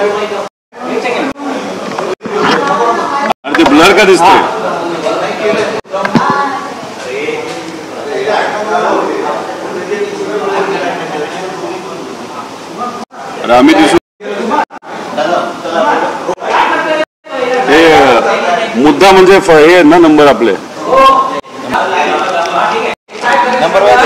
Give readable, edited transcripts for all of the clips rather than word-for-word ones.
अरे ते ब्लर का दिसतंय? अरे आम्ही दिसू हे मुद्दा म्हणजे हे ना नंबर आपले नंबर वाईज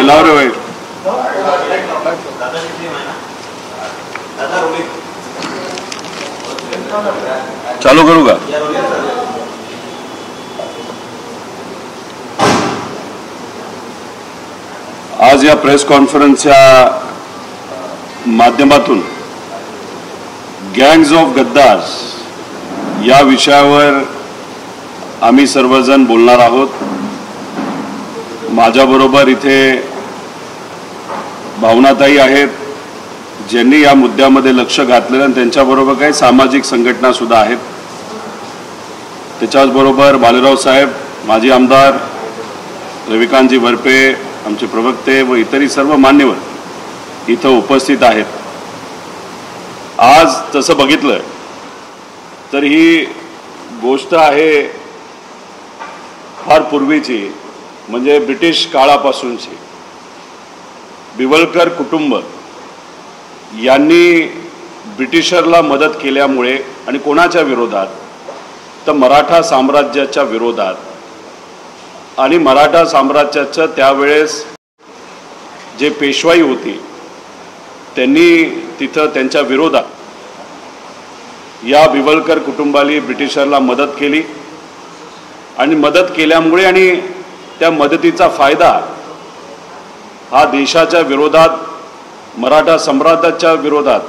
लाव रे भाई चालू करू का? आज या प्रेस कॉन्फरन्सच्या माध्यमातून गँग्स ऑफ गद्दार्स या विषयावर आम्ही सर्वजण बोलणार आहोत. माझ्याबरोबर इथे भावनाताई आहेत ज्यांनी या मुद्द्यामध्ये लक्ष घातलेलं आणि त्यांच्याबरोबर काही सामाजिक संघटना सुद्धा आहेत. त्याच्याचबरोबर बालेराव साहेब माजी आमदार, रविकांतजी वरपे आमचे प्रवक्ते व इतरही सर्व मान्यवर इथं उपस्थित आहेत. आज तसं बघितलं तर ही गोष्ट आहे फार पूर्वीची, म्हणजे ब्रिटिश काळापासूनची. बिवलकर कुटुंब यांनी ब्रिटिशरला मदत केल्यामुळे आणि कोणाच्या विरोधात तर मराठा साम्राज्याच्या विरोधात, आणि मराठा साम्राज्याचं त्यावेळेस जे पेशवाई होती त्यांनी तिथं त्यांच्या विरोधात या बिवलकर कुटुंबाने ब्रिटिशरला मदत केली. आणि मदत केल्यामुळे आणि त्या मदतीचा फायदा हा देशाच्या विरोधात, मराठा साम्राज्याच्या विरोधात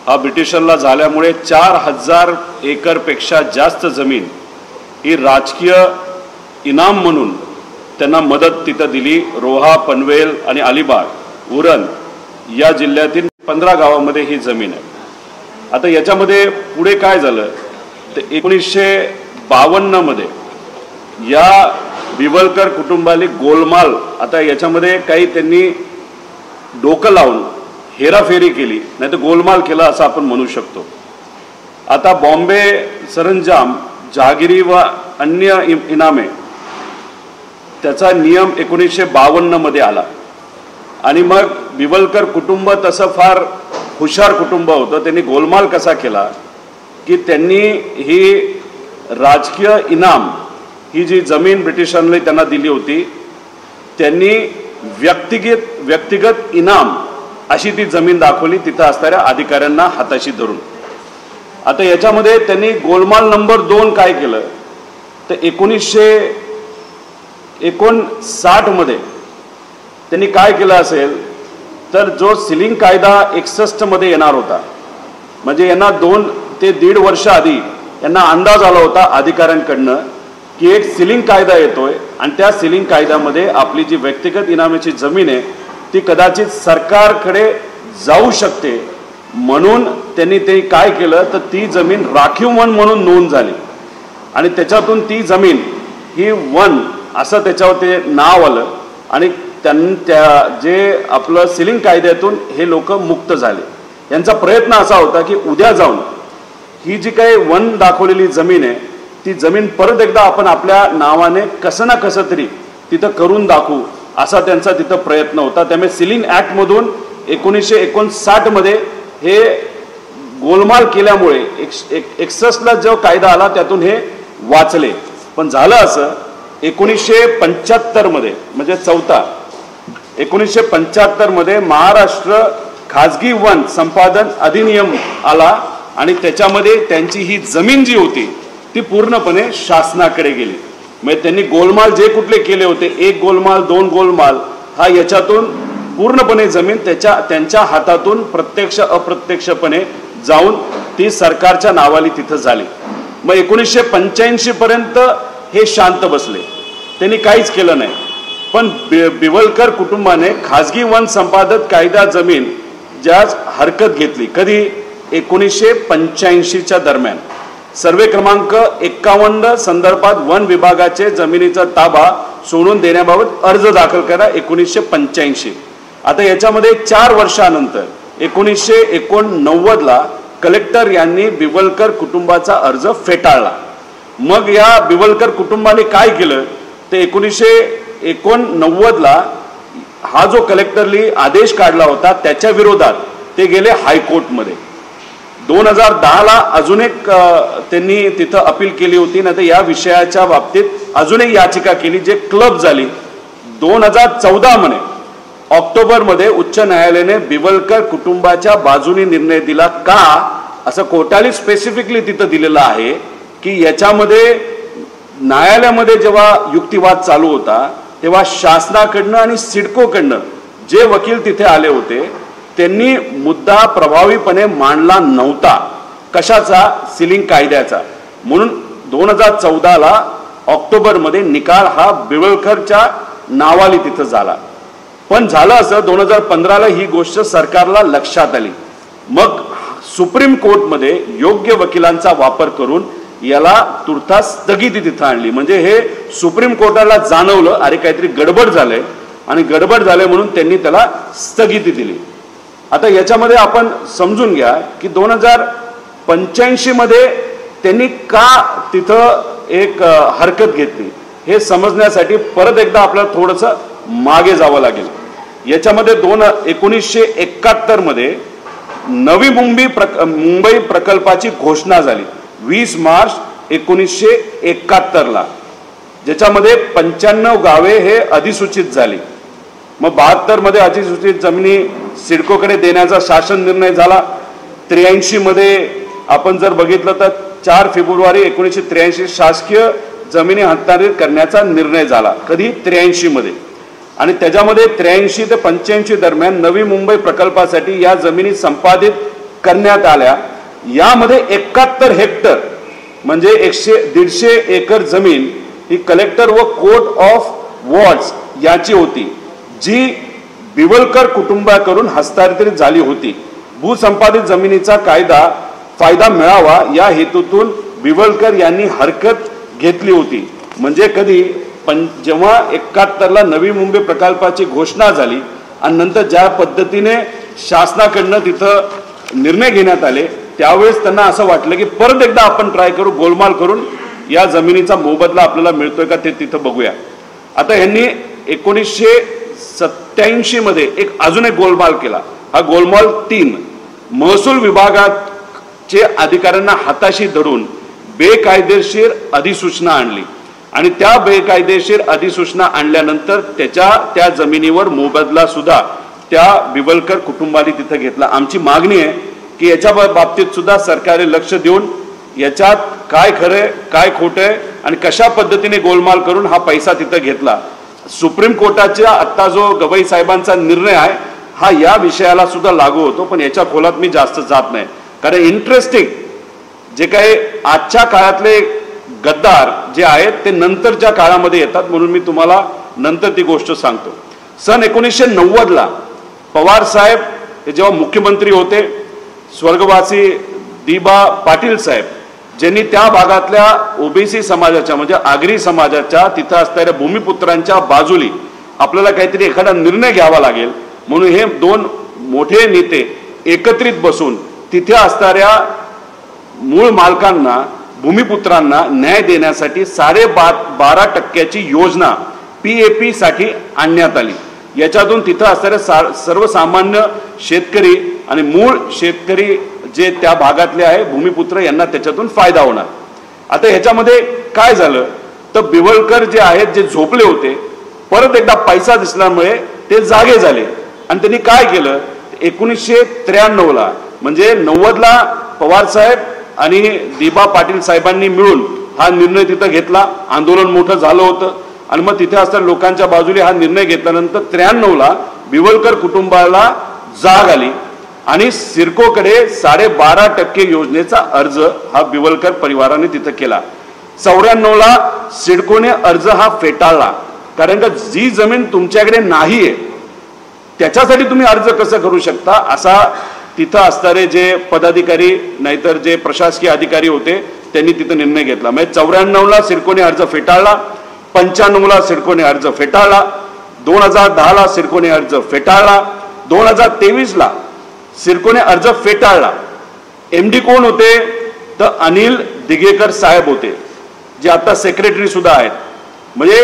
हा ब्रिटिशरला झाल्यामुळे 4000 एकरपेक्षा जास्त जमीन ही राजकीय इनाम म्हणून त्यांना मदत तिथं दिली. रोहा, पनवेल आणि अलिबाग, उरण या जिल्ह्यातील 15 गावामध्ये ही जमीन आहे. आता याच्यामध्ये पुढे काय झालं तर 1952 मध्ये या बिवलकर कुटुंबाने गोलमाल, आता याच्यामध्ये काही त्यांनी डोकं लावून हेराफेरी केली, नाही तर गोलमाल केला असं आपण म्हणू शकतो. आता बॉम्बे सरंजाम, जहागिरी व अन्य इनामे त्याचा नियम 1952 मध्ये आला. आणि मग बिवलकर कुटुंब तसं फार हुशार कुटुंब होतं. त्यांनी गोलमाल कसा केला की त्यांनी ही राजकीय इनाम, ही जी जमीन ब्रिटिशांनी त्यांना दिली होती, त्यांनी व्यक्तिगत इनाम अशी ती जमीन दाखवली तिथं असणाऱ्या अधिकाऱ्यांना हाताशी धरून. आता याच्यामध्ये त्यांनी गोलमाल नंबर 2 काय केलं तर 1959 मध्ये त्यांनी काय केलं असेल तर जो सीलिंग कायदा 61 मध्ये येणार होता, म्हणजे यांना 2 ते 1.5 वर्ष आधी यांना अंदाज आला होता अधिकाऱ्यांकडनं की एक सीलिंग कायदा येतोय आणि त्या सीलिंग कायद्यामध्ये आपली जी व्यक्तिगत इनामाची जमीन आहे ती कदाचित सरकारकडे जाऊ शकते. म्हणून त्यांनी ते काय केलं तर ती जमीन राखीव वन म्हणून नोंद झाली आणि त्याच्यातून ती जमीन ही वन असं त्याच्यावर ते नाव आलं. आणि त्या जे आपलं सीलिंग कायद्यातून हे लोक मुक्त झाले. यांचा प्रयत्न असा होता की उद्या जाऊन ही जी काही वन दाखवलेली जमीन आहे ती जमीन परत एकदा आपण आपल्या नावाने कसं ना कसं तरी तिथं करून दाखवू, असा त्यांचा तिथं प्रयत्न होता. त्यामुळे सीलिंग ॲक्टमधून 1959 मध्ये हे गोलमाल केल्यामुळे 61ला जो कायदा आला त्यातून हे वाचले. पण झालं असं 1975 मध्ये, म्हणजे 1975 मध्ये महाराष्ट्र खाजगी वन संपादन अधिनियम आला आणि त्याच्यामध्ये त्यांची ही जमीन जी होती ती पूर्णपणे शासनाकडे गेली. म्हणजे त्यांनी गोलमाल जे कुठले केले होते, 1 गोलमाल 2 गोलमाल, हा याच्यातून पूर्णपणे जमीन त्यांच्या हातातून प्रत्यक्ष अप्रत्यक्षपणे जाऊन ती सरकारच्या नावाली तिथं झाली. मग 1985 पर्यंत हे शांत बसले, त्यांनी काहीच केलं नाही. पण बिवलकर कुटुंबाने खाजगी वन संपादक कायदा जमीन ज्याच हरकत घेतली. कधी 1985च्या दरम्यान सर्वे क्रमांक 51 संदर्भात वन विभागाचे जमिनीचा ताबा सोडून देण्याबाबत अर्ज दाखल करा 1985. आता याच्यामध्ये 4 वर्षानंतर 1989ला कलेक्टर यांनी बिवलकर कुटुंबाचा अर्ज फेटाळला. मग या बिवलकर कुटुंबाने काय केलं ते 1989ला हा जो कलेक्टरनी आदेश काढला होता त्याच्या विरोधात ते गेले हायकोर्टमध्ये. 2010ला अजून एक त्यांनी तिथं अपील केली होती. ना तर या विषयाच्या बाबतीत अजून एक याचिका केली जे क्लब झाली. 2014 मध्ये ऑक्टोबरमध्ये उच्च न्यायालयाने बिवलकर कुटुंबाच्या बाजूने निर्णय दिला. का असं कोर्टाने स्पेसिफिकली तिथं दिलेलं आहे की याच्यामध्ये न्यायालयामध्ये जेव्हा युक्तिवाद चालू होता तेव्हा शासनाकडनं आणि सिडकोकडनं जे वकील तिथे आले होते त्यांनी मुद्दा प्रभावीपणे मांडला नव्हता. कशाचा? सीलिंग कायद्याचा. म्हणून 2014ला ऑक्टोबरमध्ये निकाल हा बिवलकरच्या नावाली तिथं झाला. पण झालं असं 2015ला ही गोष्ट सरकारला लक्षात आली. मग सुप्रीम कोर्टमध्ये योग्य वकिलांचा वापर करून याला तुर्तास स्थगिती तिथं आणली. म्हणजे हे सुप्रीम कोर्टाला जाणवलं अरे काहीतरी गडबड झालंय आणि गडबड झालंय म्हणून त्यांनी त्याला स्थगिती दिली. आता याच्यामध्ये आपण समजून घ्या की 2085 मध्ये त्यांनी का तिथं एक हरकत घेतली हे समजण्यासाठी परत एकदा आपल्याला थोडंसं मागे जावं लागेल. याच्यामध्ये 1971 मध्ये नवी मुंबई प्रकल्पाची घोषणा झाली 20 मार्च 1971ला, ज्याच्यामध्ये 95 गावे हे अधिसूचित झाली. मग 72 मध्ये अधिसूचित जमिनी सिडकोकडे देण्याचा शासन निर्णय झाला. 83 मध्ये आपण जर बघितलं तर 4 फेब्रुवारी 1983 शासकीय जमिनी हस्तांतरित करण्याचा निर्णय झाला. कधी? 83 मध्ये. आणि त्याच्यामध्ये 83 ते 85 दरम्यान नवी मुंबई प्रकल्पासाठी या जमिनी संपादित करण्यात आल्या. यामध्ये 71 हेक्टर म्हणजे 150 एकर जमीन ही कलेक्टर व कोर्ट ऑफ वॉर्ड्स याची होती जी बिवलकर कुटुंबाकडून हस्तांतरित झाली होती. भूसंपादित जमिनीचा फायदा मिळावा या हेतूतून बिवलकर यांनी हरकत घेतली होती. म्हणजे कधी? जेव्हा 71ला नवी मुंबई प्रकल्पाची घोषणा झाली आणि नंतर ज्या पद्धतीने शासनाकडनं तिथं निर्णय घेण्यात आले त्यावेळेस त्यांना असं वाटलं की परत एकदा आपण ट्राय करू, गोलमाल करून या जमिनीचा मोबदला आपल्याला मिळतोय का ते तिथं बघूया. आता यांनी 1987 मध्ये अजून एक गोलमाल केला. हा गोलमाल 3 महसूल विभागाचे अधिकाऱ्यांना हाताशी धरून बेकायदेशीर अधिसूचना आणली आणि त्या बेकायदेशीर अधिसूचना आणल्यानंतर त्या जमिनीवर मोबदला सुद्धा त्या बिवलकर कुटुंबाने तिथं घेतला. आमची मागणी आहे की याच्या बाबतीत सुद्धा सरकारने लक्ष देऊन याच्यात काय खरंय काय खोटंय आणि कशा पद्धतीने गोलमाल करून हा पैसा तिथं घेतला. सुप्रीम कोर्टाचा आता जो गवई साहेबांचा निर्णय आहे हा या विषयाला सुद्धा लागू होतो. पण याच्या खोलात मी जास्त जात नाही कारण इंटरेस्टिंग जे काही आजच्या काळातले गद्दार जे आहेत ते नंतरच्या काळामध्ये येतात म्हणून मी तुम्हाला नंतर ती गोष्ट सांगतो. सन 1990ला पवार साहेब हे जेव्हा मुख्यमंत्री होते स्वर्गवासी दिबा पाटील साहेब ज्यांनी त्या भागातल्या ओबीसी समाजाच्या म्हणजे आगरी समाजाच्या तिथं असणाऱ्या भूमिपुत्रांच्या बाजूली आपल्याला काहीतरी एखादा निर्णय घ्यावा लागेल म्हणून हे 2 मोठे नेते एकत्रित बसून तिथे असणाऱ्या मूळ मालकांना भूमिपुत्रांना न्याय देण्यासाठी 12.5% योजना PAP साठी आणण्यात आली. याच्यातून तिथं असणाऱ्या सर्वसामान्य शेतकरी आणि मूळ शेतकरी जे त्या भागातले आहे भूमिपुत्र यांना त्याच्यातून फायदा होणार. आता ह्याच्यामध्ये काय झालं तर बिवलकर जे आहेत जे झोपले होते परत एकदा पैसा दिसल्यामुळे ते जागे झाले आणि त्यांनी काय केलं 1993ला म्हणजे 90ला पवार साहेब आणि दिबा पाटील साहेबांनी मिळून हा निर्णय तिथं घेतला. आंदोलन मोठं झालं होतं आणि मग तिथे असणाऱ्या लोकांच्या बाजूने हा निर्णय घेतल्यानंतर 93ला बिवलकर कुटुंबाला जाग आली आणि सिडकोकडे 12.5% योजनेचा अर्ज हा बिवलकर परिवाराने तिथं केला. 94ला सिडकोने अर्ज हा फेटाळला कारण का जी जमीन तुमच्याकडे नाहीये त्याच्यासाठी तुम्ही अर्ज कसं करू शकता असा तिथं असणारे जे पदाधिकारी नाहीतर जे प्रशासकीय अधिकारी होते त्यांनी तिथं निर्णय घेतला. म्हणजे 94ला सिडकोने अर्ज फेटाळला, 95ला सिडकोने अर्ज फेटाळला, 2010ला सिडकोने अर्ज फेटाळला, 2023ला सिडकोने अर्ज फेटाळला. MD कोण होते तर अनिल दिघेकर साहेब होते, जे आता सेक्रेटरी सुद्धा आहेत. म्हणजे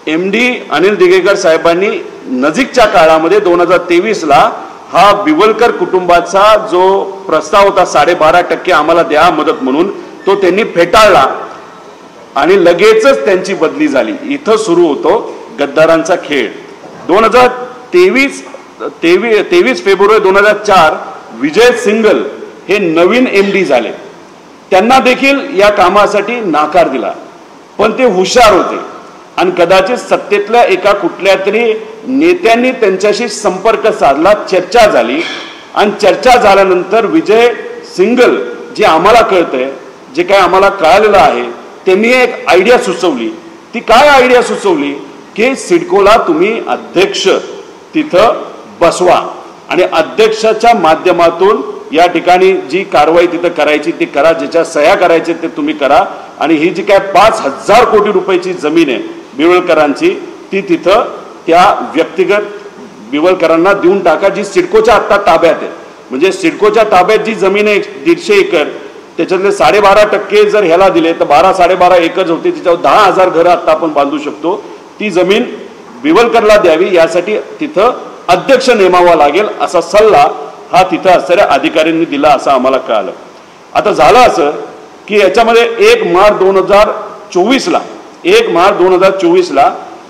MD अनिल दिघेकर साहेबांनी नजीकच्या काळामध्ये 2023ला हा बिवलकर कुटुंबाचा जो प्रस्ताव होता 12.5% आम्हाला द्या मदत म्हणून, तो त्यांनी फेटाळला आणि लगेचच त्यांची बदली झाली. इथं सुरू होतो गद्दारांचा खेळ. 23 फेब्रुवारी 2004 विजय सिंगल हे नवीन MD झाले. त्यांना देखील या कामासाठी नाकार दिला, पण ते हुशार होते आणि कदाचित सत्तेतल्या एका कुठल्या तरी नेत्यांनी त्यांच्याशी संपर्क साधला, चर्चा झाली आणि चर्चा झाल्यानंतर विजय सिंगल जे आम्हाला कळतंय, जे काय आम्हाला कळालेलं आहे, त्यांनी एक आयडिया सुचवली. ती काय आयडिया सुचवली की सिडकोला तुम्ही अध्यक्ष तिथं बसवा आणि अध्यक्षाच्या माध्यमातून या ठिकाणी जी कारवाई तिथं करायची ती करा, ज्याच्या सह्या करायचे ते तुम्ही करा आणि ही जी काय 5,000 कोटी रुपयाची जमीन आहे बिवळकरांची ती तिथं त्या व्यक्तिगत बिवळकरांना देऊन टाका, जी सिडकोच्या आत्ता ताब्यात आहे. म्हणजे सिडकोच्या ताब्यात जी जमीन आहे 150 एकर, त्याच्यातले 12.5% जर ह्याला दिले तर 12-12.5 एकर होते, त्याच्यावर 10,000 घरं आत्ता आपण बांधू शकतो. ती जमीन बिवलकरला द्यावी, यासाठी तिथं अध्यक्ष नेमावा लागेल असा सल्ला हा तिथं असणाऱ्या अधिकाऱ्यांनी दिला असं आम्हाला कळालं. आता झालं असं की याच्यामध्ये 1 मार्च 2024ला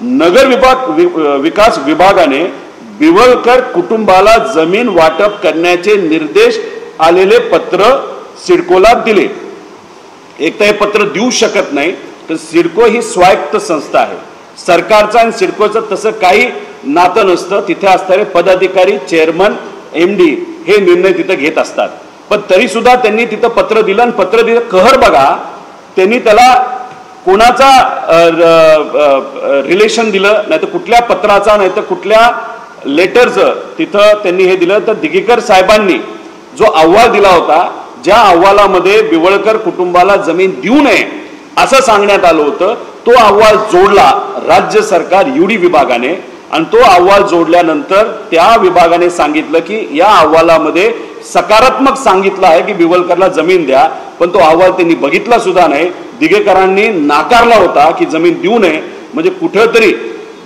नगर विकास विभागाने बिवलकर कुटुंबाला जमीन वाटप करण्याचे निर्देश आलेले पत्र सिडकोला दिले. एक तर हे पत्र देऊ शकत नाही, तर सिडको ही स्वायत्त संस्था आहे. सरकारचं आणि सिडकोचं तसं काही नातं नसतं. तिथे असणारे पदाधिकारी, चेअरमन, MD हे निर्णय तिथं घेत असतात. पण तरी सुद्धा त्यांनी तिथं पत्र दिलं आणि पत्र दिलं कहर बघा, त्यांनी त्याला कोणाचा रिलेशन दिलं, नाही तर कुठल्या पत्राचा, नाही तर कुठल्या लेटरचं तिथं त्यांनी हे दिलं. तर दिघेकर साहेबांनी जो अहवाल दिला होता, ज्या अहवालामध्ये बिवळकर कुटुंबाला जमीन देऊ नये असं सांगण्यात आलं होतं, तो अहवाल जोडला राज्य सरकार UD विभागाने आणि तो अहवाल जोडल्यानंतर त्या विभागाने सांगितलं की या अहवालामध्ये सकारात्मक सांगितलं आहे की बिवलकरला जमीन द्या, पण तो अहवाल त्यांनी बघितला सुद्धा नाही. दिघेकरांनी नाकारला होता की जमीन देऊ नये. म्हणजे कुठेतरी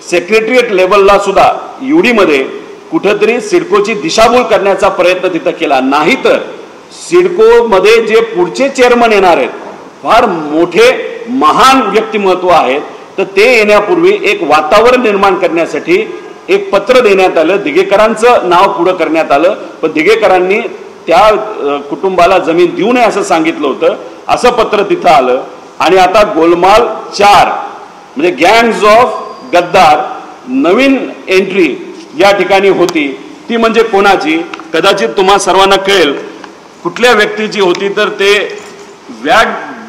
सेक्रेटरिएट लेवलला सुद्धा UD मध्ये कुठेतरी सिडकोची दिशाभूल करण्याचा प्रयत्न तिथं केला. नाही तर सिडको मध्ये जे पुढचे चेअरमन येणार आहेत, फार मोठे महान व्यक्तिमत्व आहेत, तर ते येण्यापूर्वी एक वातावरण निर्माण करण्यासाठी एक पत्र देण्यात आलं. दिघेकरांचं नाव पुढं करण्यात आलं, पण दिघेकरांनी त्या कुटुंबाला जमीन देऊ नये असं सांगितलं होतं. असं पत्र तिथं आलं आणि आता गोलमाल 4 म्हणजे गँग्स ऑफ गद्दार नवीन एंट्री या ठिकाणी होती. ती म्हणजे कोणाची, कदाचित तुम्हा सर्वांना कळेल कुठल्या व्यक्तीची होती. तर ते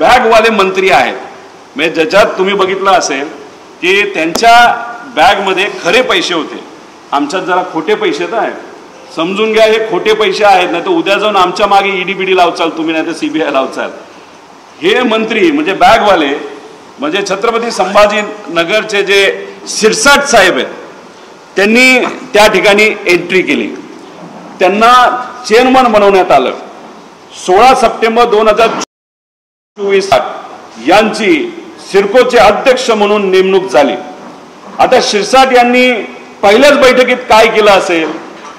बॅगवाले मंत्री आहेत. म्हणजे ज्याच्यात तुम्ही बघितलं असेल की त्यांच्या बॅगमध्ये खरे पैसे होते, आमच्यात जरा खोटे पैसे तर आहेत. समजून घ्या, हे खोटे पैसे आहेत, नाही तर उद्या जाऊन आमच्या मागे ED लावचाल तुम्ही, नाही तर CBI लावचाल. हे मंत्री म्हणजे बॅगवाले म्हणजे छत्रपती संभाजीनगरचे जे शिरसाट साहेब आहेत, त्यांनी त्या ठिकाणी एंट्री केली. त्यांना चेअरमन बनवण्यात आलं. 16 सप्टेंबर 2024 यांची सिडकोचे अध्यक्ष म्हणून नेमणूक झाली. आता शिरसाट यांनी पहिल्याच बैठकीत काय केलं असेल,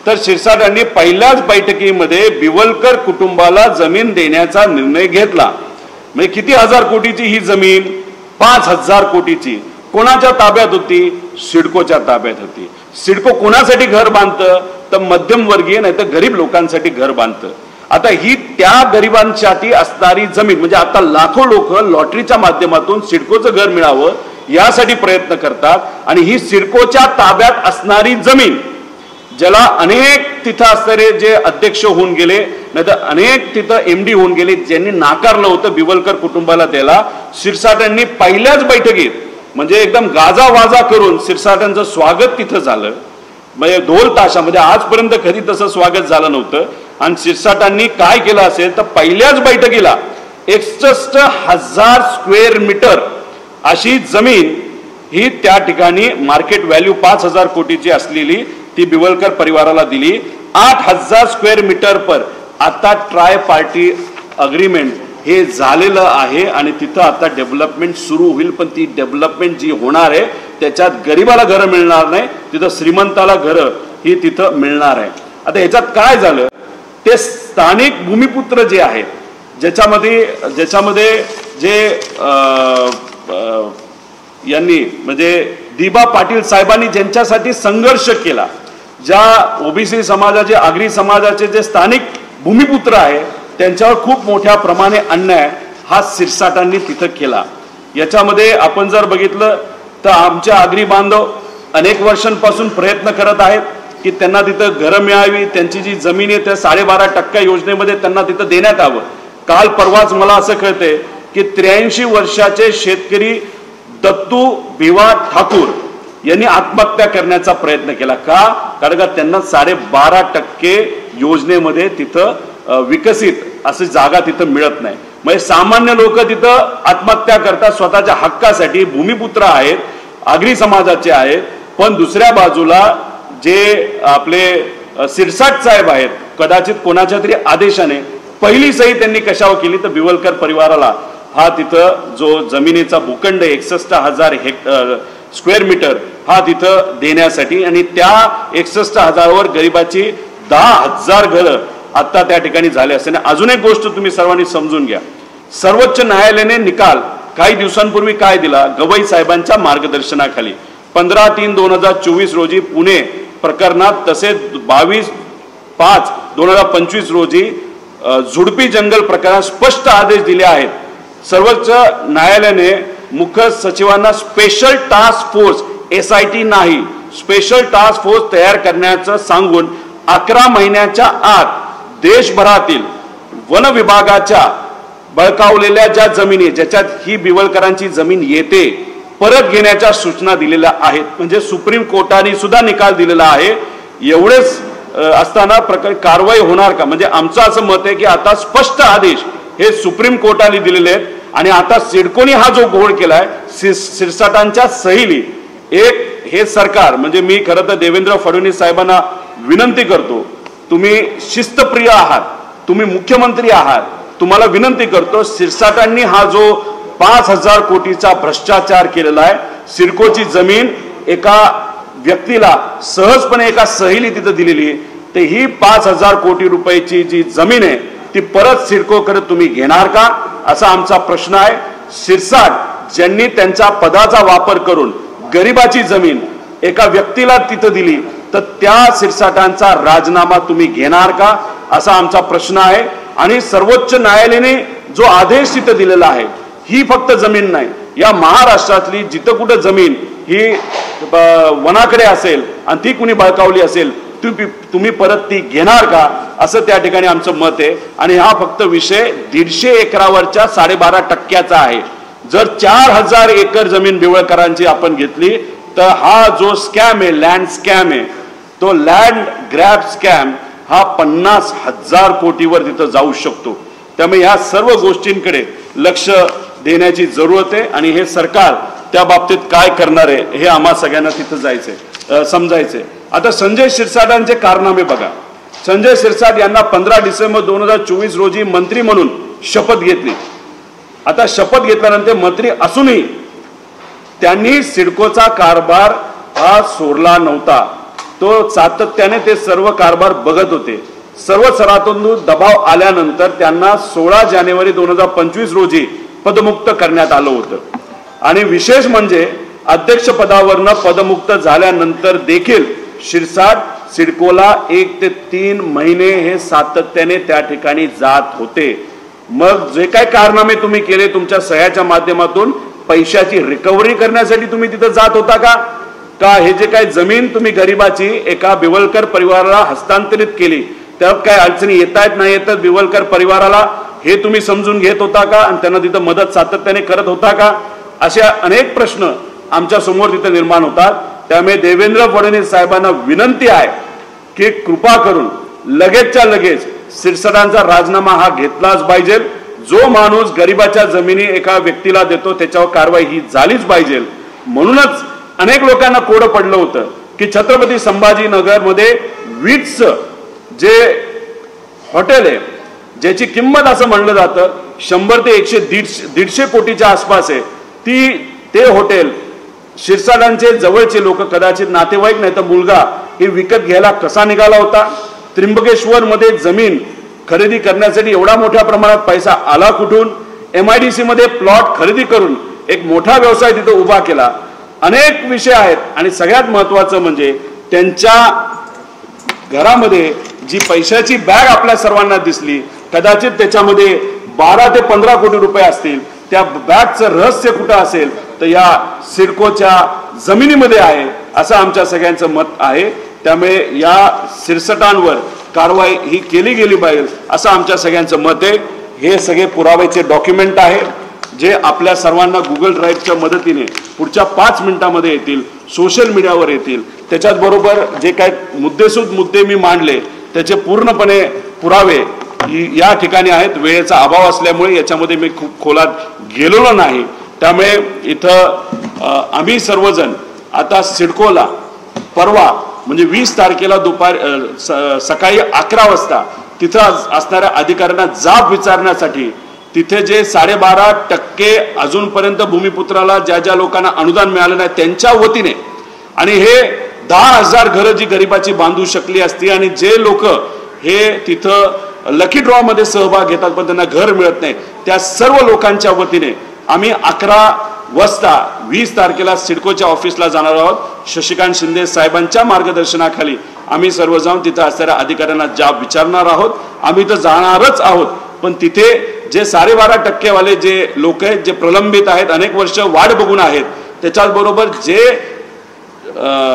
तर शिरसाट यांनी पहिल्याच बैठकीमध्ये बिवलकर कुटुंबाला जमीन देण्याचा निर्णय घेतला. म्हणजे किती हजार कोटीची ही जमीन, 5,000 कोटीची. कोणाच्या ताब्यात होती? सिडकोच्या ताब्यात होती. सिडको कोणासाठी घर बांधतं, तर मध्यमवर्गीय नाही तर गरीब लोकांसाठी घर बांधतं. आता ही त्या गरिबांसाठी असणारी जमीन, म्हणजे आता लाखो लोक लॉटरीच्या माध्यमातून सिडकोचं घर मिळावं यासाठी प्रयत्न करतात आणि ही सिडकोच्या ताब्यात असणारी जमीन, ज्याला अनेक तिथं असणारे जे अध्यक्ष होऊन गेले, नाही तर अनेक तिथं MD होऊन गेले, ज्यांनी नाकारलं होतं बिवलकर कुटुंबाला द्यायला, शिरसाटांनी पहिल्याच बैठकीत म्हणजे एकदम गाजावाजा करून शिरसाटांचं स्वागत तिथं झालं. म्हणजे ढोल ताशामध्ये आजपर्यंत कधी तसं स्वागत झालं नव्हतं. आणि शिरसाटांनी काय केलं असेल तर पहिल्याच बैठकीला 61,000 स्क्वेअर मीटर अशी जमीन ही त्या ठिकाणी मार्केट व्हॅल्यू 5,000 कोटीची असलेली ती बिवलकर परिवाराला दिली. 8,000 स्क्वेअर मीटर पर आता ट्राय पार्टी अग्रीमेंट हे झालेलं आहे आणि तिथं आता डेव्हलपमेंट सुरू होईल. पण ती डेव्हलपमेंट जी होणार आहे त्याच्यात गरिबाला घरं मिळणार नाही, तिथं श्रीमंताला घरं ही तिथं मिळणार आहे. आता ह्याच्यात काय झालं ते स्थानिक भूमिपुत्र जे आहेत ज्याच्यामध्ये जे यांनी म्हणजे दिबा पाटील साहेबांनी ज्यांच्यासाठी संघर्ष केला, ज्या ओबीसी समाजाचे आगरी समाजाचे जे स्थानिक भूमिपुत्र आहे त्यांच्यावर खूप मोठ्या प्रमाणे अन्याय हा शिरसाटांनी तिथं केला. याच्यामध्ये आपण जर बघितलं तर आमच्या आगरी बांधव अनेक वर्षांपासून प्रयत्न करत आहेत की त्यांना तिथं घरं मिळावी, त्यांची जी जमीन आहे त्या 12.5% योजनेमध्ये त्यांना तिथं देण्यात यावं. काल परवाच मला असं कळतंय की 83 वर्षाचे शेतकरी दत्तू भिवा ठाकूर यांनी आत्महत्या करण्याचा प्रयत्न केला. का? कारण का त्यांना 12.5% योजनेमध्ये तिथं विकसित अशी जागा तिथं मिळत नाही. म्हणजे सामान्य लोक तिथं आत्महत्या करतात स्वतःच्या हक्कासाठी, भूमिपुत्र आहेत, आगरी समाजाचे आहेत. पण दुसऱ्या बाजूला जे आपले शिरसाट साहेब आहेत कदाचित कोणाच्या तरी आदेशाने पहिली सही त्यांनी कशावर केली तर बिवलकर परिवाराला हा तिथं जो जमिनीचा भूखंड 61,000 स्क्वेअर मीटर हा तिथं देण्यासाठी आणि त्या 61,000वर गरिबाची 10,000 घरं आता त्या ठिकाणी झाले असते. अजून एक गोष्ट तुम्ही सर्वांनी समजून घ्या, सर्वोच्च न्यायालयाने निकाल काही दिवसांपूर्वी काय दिला, गवई साहेबांच्या मार्गदर्शनाखाली 15/3/2024 रोजी पुणे प्रकरणात तसेच 22/5/2025 रोजी झुडपी जंगल प्रकरणात स्पष्ट आदेश दिले आहेत. सर्वोच्च न्यायालयाने मुख्य सचिवांना स्पेशल टास्क फोर्स SIT नाही स्पेशल टास्क फोर्स तयार करण्याचं सांगून 11 महिन्याच्या आत देशभरातील वन विभागाच्या बळकावलेल्या ज्या जमिनी ज्याच्यात ही बिवलकरांची जमीन येते परत घेण्याच्या सूचना दिलेल्या आहेत. म्हणजे सुप्रीम कोर्टाने सुद्धा निकाल दिलेला आहे. एवढेच असताना कारवाई होणार का? म्हणजे आमचं असं मत आहे की आता स्पष्ट आदेश हे सुप्रीम कोर्टाने दिलेले आहेत आणि आता सिडकोने हा जो घोळ केलाय शिरसाटांच्या सहीली एक हे सरकार म्हणजे मी खरं तर देवेंद्र फडणवीस साहेबांना विनंती करतो, तुम्ही शिस्तप्रिय आहात, तुम्ही मुख्यमंत्री आहात, तुम्हाला विनंती करतो शिरसाटांनी हा जो 5,000 कोटीचा भ्रष्टाचार केलेला आहे, सिडकोची जमीन एका व्यक्तीला सहजपणे एका सहीली तिथं दिलेली आहे, तर ही 5,000 कोटी रुपयाची जी जमीन आहे ती परत सिडकोकडे तुम्ही घेणार का असा आमचा प्रश्न आहे. शिरसाट ज्यांनी त्यांच्या पदाचा वापर करून गरिबाची जमीन एका व्यक्तीला तिथं दिली तर त्या शिरसाटांचा राजीनामा तुम्ही घेणार का असा आमचा प्रश्न आहे. आणि सर्वोच्च न्यायालयाने जो आदेश तिथं दिलेला आहे ही फक्त जमीन नाही, या महाराष्ट्रातली जिथं कुठं जमीन ही वनाकडे असेल आणि ती कुणी बळकावली असेल तुम्ही परत ती घेणार का असं त्या ठिकाणी आमचं मत आहे. आणि हा फक्त विषय 150 एकरावरच्या 12.5%चा आहे. जर 4,000 एकर जमीन बिवळकरांची आपण घेतली तर हा जो स्कॅम आहे लँड स्कॅम आहे तो लँड ग्रॅब स्कॅम हा 50,000 कोटीवर तिथं जाऊ शकतो. त्यामुळे ह्या सर्व गोष्टींकडे लक्ष देण्याची जरूरत आहे आणि हे सरकार त्या बाबतीत काय करणार आहे हे आम्हा सगळ्यांना तिथं जायचंय समजायचंय. आता संजय शिरसाटांचे कारनामे बघा. संजय शिरसाट यांना 15 डिसेंबर 2024 रोजी मंत्री म्हणून शपथ घेतली. आता शपथ घेतल्यानंतर मंत्री असूनही त्यांनी सिडकोचा कारभार हा सोडला नव्हता. तो सातत्याने ते सर्व कारभार बघत होते. सर्व स्तरातून दबाव आल्यानंतर त्यांना 16 जानेवारी 2025 रोजी पदमुक्त करण्यात आलं होतं. आणि विशेष म्हणजे अध्यक्षपदावरनं पदमुक्त झाल्यानंतर देखील शिरसाट सिडकोला 1 ते 3 महिने हे सातत्याने त्या ठिकाणी जात होते. मग जे काही कारनामे तुम्ही केले तुमच्या सह्याच्या माध्यमातून पैशाची रिकव्हरी करण्यासाठी तुम्ही तिथं जात होता का हे जे काही जमीन तुम्ही गरिबाची एका बिवलकर परिवाराला हस्तांतरित केली त्यात काय अडचणी येत आहेत नाही येतात बिवलकर परिवाराला हे तुम्ही समजून घेत होता का आणि त्यांना तिथं मदत सातत्याने करत होता का अशा अनेक प्रश्न आमच्या समोर तिथं निर्माण होतात. त्यामुळे देवेंद्र फडणवीस साहेबांना विनंती आहे की कृपा करून लगेचच्या लगेच सिरसटांचा राजीनामा हा घेतलाच पाहिजे। जो माणूस गरिबाच्या जमिनी एका व्यक्तीला देतो त्याच्यावर कारवाई ही झालीच पाहिजे। म्हणूनच अनेक लोकांना कोडं पडलं होतं की छत्रपती संभाजीनगरमध्ये वीट्स जे हॉटेल आहे ज्याची किंमत असं म्हणलं जातं 100 ते 100-150 कोटीच्या आसपास आहे, ते हॉटेल शिरसाटांचे जवळचे लोक कदाचित नातेवाईक नाही तर मुलगा हे विकत घ्यायला कसा निघाला होता। त्र्यंबकेश्वर मध्ये जमीन खरेदी करण्यासाठी एवढा मोठ्या प्रमाणात पैसा आला कुठून? MIDC मध्ये प्लॉट खरेदी करून एक मोठा व्यवसाय तिथे उभा केला। अनेक विषय आहेत आणि सगळ्यात महत्त्वाचं म्हणजे त्यांच्या घरामध्ये जी पैशाची बॅग आपल्या सर्वांना दिसली कदाचित त्याच्यामध्ये 12 ते 15 कोटी रुपये असतील। त्या बॅगचं रहस्य कुठं असेल तर या सिडकोच्या जमिनीमध्ये आहे असं आमच्या सगळ्यांचं मत आहे। त्यामुळे या सिरसटांवर कारवाई ही केली गेली पाहिजे असं आमच्या सगळ्यांचं मत आहे। हे सगळे पुराव्याचे डॉक्युमेंट आहे जे आपल्या सर्वांना गुगल ड्राईव्हच्या मदतीने पुढच्या 5 मिनिटांमध्ये येतील, सोशल मीडियावर येतील। त्याच्याचबरोबर जे काही मुद्दे मी मांडले त्याचे पूर्णपणे पुरावे या ठिकाणी आहेत। वेळेचा अभाव असल्यामुळे याच्यामध्ये मी खूप खोलात गेलेलो नाही। त्यामुळे इथं आम्ही सर्वजण आता सिडकोला परवा म्हणजे 20 तारखेला सकाळी 11 वाजता तिथं असणाऱ्या अधिकाऱ्यांना जाब विचारण्यासाठी तिथे जे 12.5% अजूनपर्यंत भूमिपुत्राला ज्या लोकांना अनुदान मिळालं नाही त्यांच्या वतीने आणि हे 10,000 घरं जी गरिबाची बांधू शकली असती आणि जे लोक हे तिथं लकी ड्रॉ मध्ये सहभाग घेतात पण त्यांना घर मिळत नाही त्या सर्व लोकांच्या वतीने आम्ही 11 वाजता 20 तारखेला सिडकोच्या ऑफिसला जाणार आहोत। शशिकांत शिंदे साहेबांच्या मार्गदर्शनाखाली आम्ही सर्व जाऊन तिथं असणाऱ्या अधिकाऱ्यांना जाब विचारणार आहोत। आम्ही तर जाणारच आहोत पण तिथे जे 12.5% वाले जे लोक आहेत जे प्रलंबित आहेत अनेक वर्ष वाट बघून आहेत त्याच्याबरोबर जे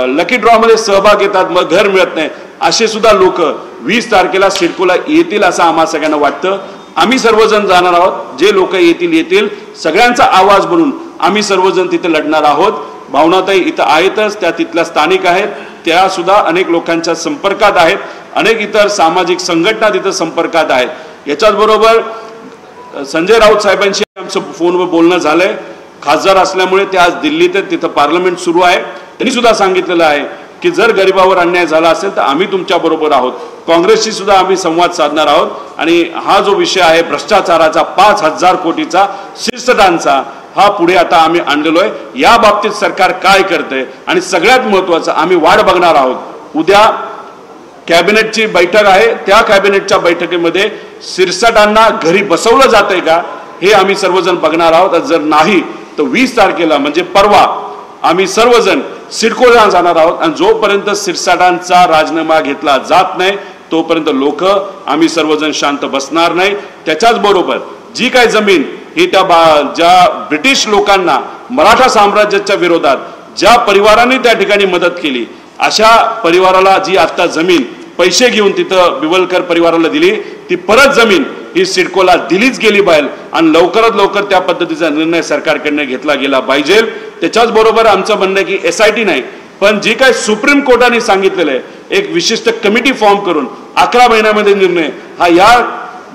लकी ड्रॉ मध्ये सहभाग घेतात मग घर मिळत नाही असे सुद्धा लोक 20 तारखेला सिडकोला येतील असं आम्हा सगळ्यांना वाटतं। आम्ही सर्वजण जाणार आहोत, जे लोक येतील सगळ्यांचा आवाज बनून आम्ही सर्वजण तिथे लढणार आहोत। भावनाताई इथं आहेतच, त्या तिथल्या स्थानिक आहेत, त्या सुद्धा अनेक लोकांच्या संपर्कात आहेत, अनेक इतर सामाजिक संघटना तिथं संपर्कात आहेत। याच्याच बरोबर संजय राऊत साहेबांशी आमचं फोनवर बोलणं झालंय। खासदार असल्यामुळे ते आज दिल्लीत तिथं पार्लमेंट सुरू आहे। त्यांनी सुद्धा सांगितलेलं आहे की जर गरिबावर अन्याय झाला असेल तर आम्ही तुमच्या बरोबर आहोत। काँग्रेसशी सुद्धा आम्ही संवाद साधणार आहोत आणि हा जो विषय आहे भ्रष्टाचाराचा 5,000 कोटीचा सिरसटांचा हा पुढे आता आम्ही आणलेलो आहे। या बाबतीत सरकार काय करते आणि सगळ्यात महत्त्वाचं आम्ही वाट बघणार आहोत। उद्या कॅबिनेटची बैठक आहे, त्या कॅबिनेटच्या बैठकीमध्ये सिरसटांना घरी बसवलं जातंय का हे आम्ही सर्वजण बघणार आहोत। जर नाही तर 20 तारखेला म्हणजे परवा आम्ही सर्वजण सिडकोला जाणार आहोत आणि जोपर्यंत सिरसटांचा राजीनामा घेतला जात नाही तोपर्यंत लोक आम्ही सर्वजण शांत बसणार नाही। त्याच्याच बरोबर जी काही जमीन ही ज्या ब्रिटिश लोकांना मराठा साम्राज्याच्या विरोधात ज्या परिवारांनी त्या ठिकाणी मदत केली अशा परिवाराला जी आता जमीन पैसे घेऊन तिथं बिवलकर परिवाराला दिली ती परत जमीन ही सिडकोला दिलीच गेली पाहिजे आणि लवकरात लवकर त्या पद्धतीचा निर्णय सरकारकडनं घेतला गेला पाहिजे। त्याच्याच बरोबर आमचं म्हणणं आहे की SIT नाही पण जी काही सुप्रीम कोर्टाने सांगितलेलं आहे एक विशिष्ट कमिटी फॉर्म करून 11 महिन्यामध्ये निर्णय हा या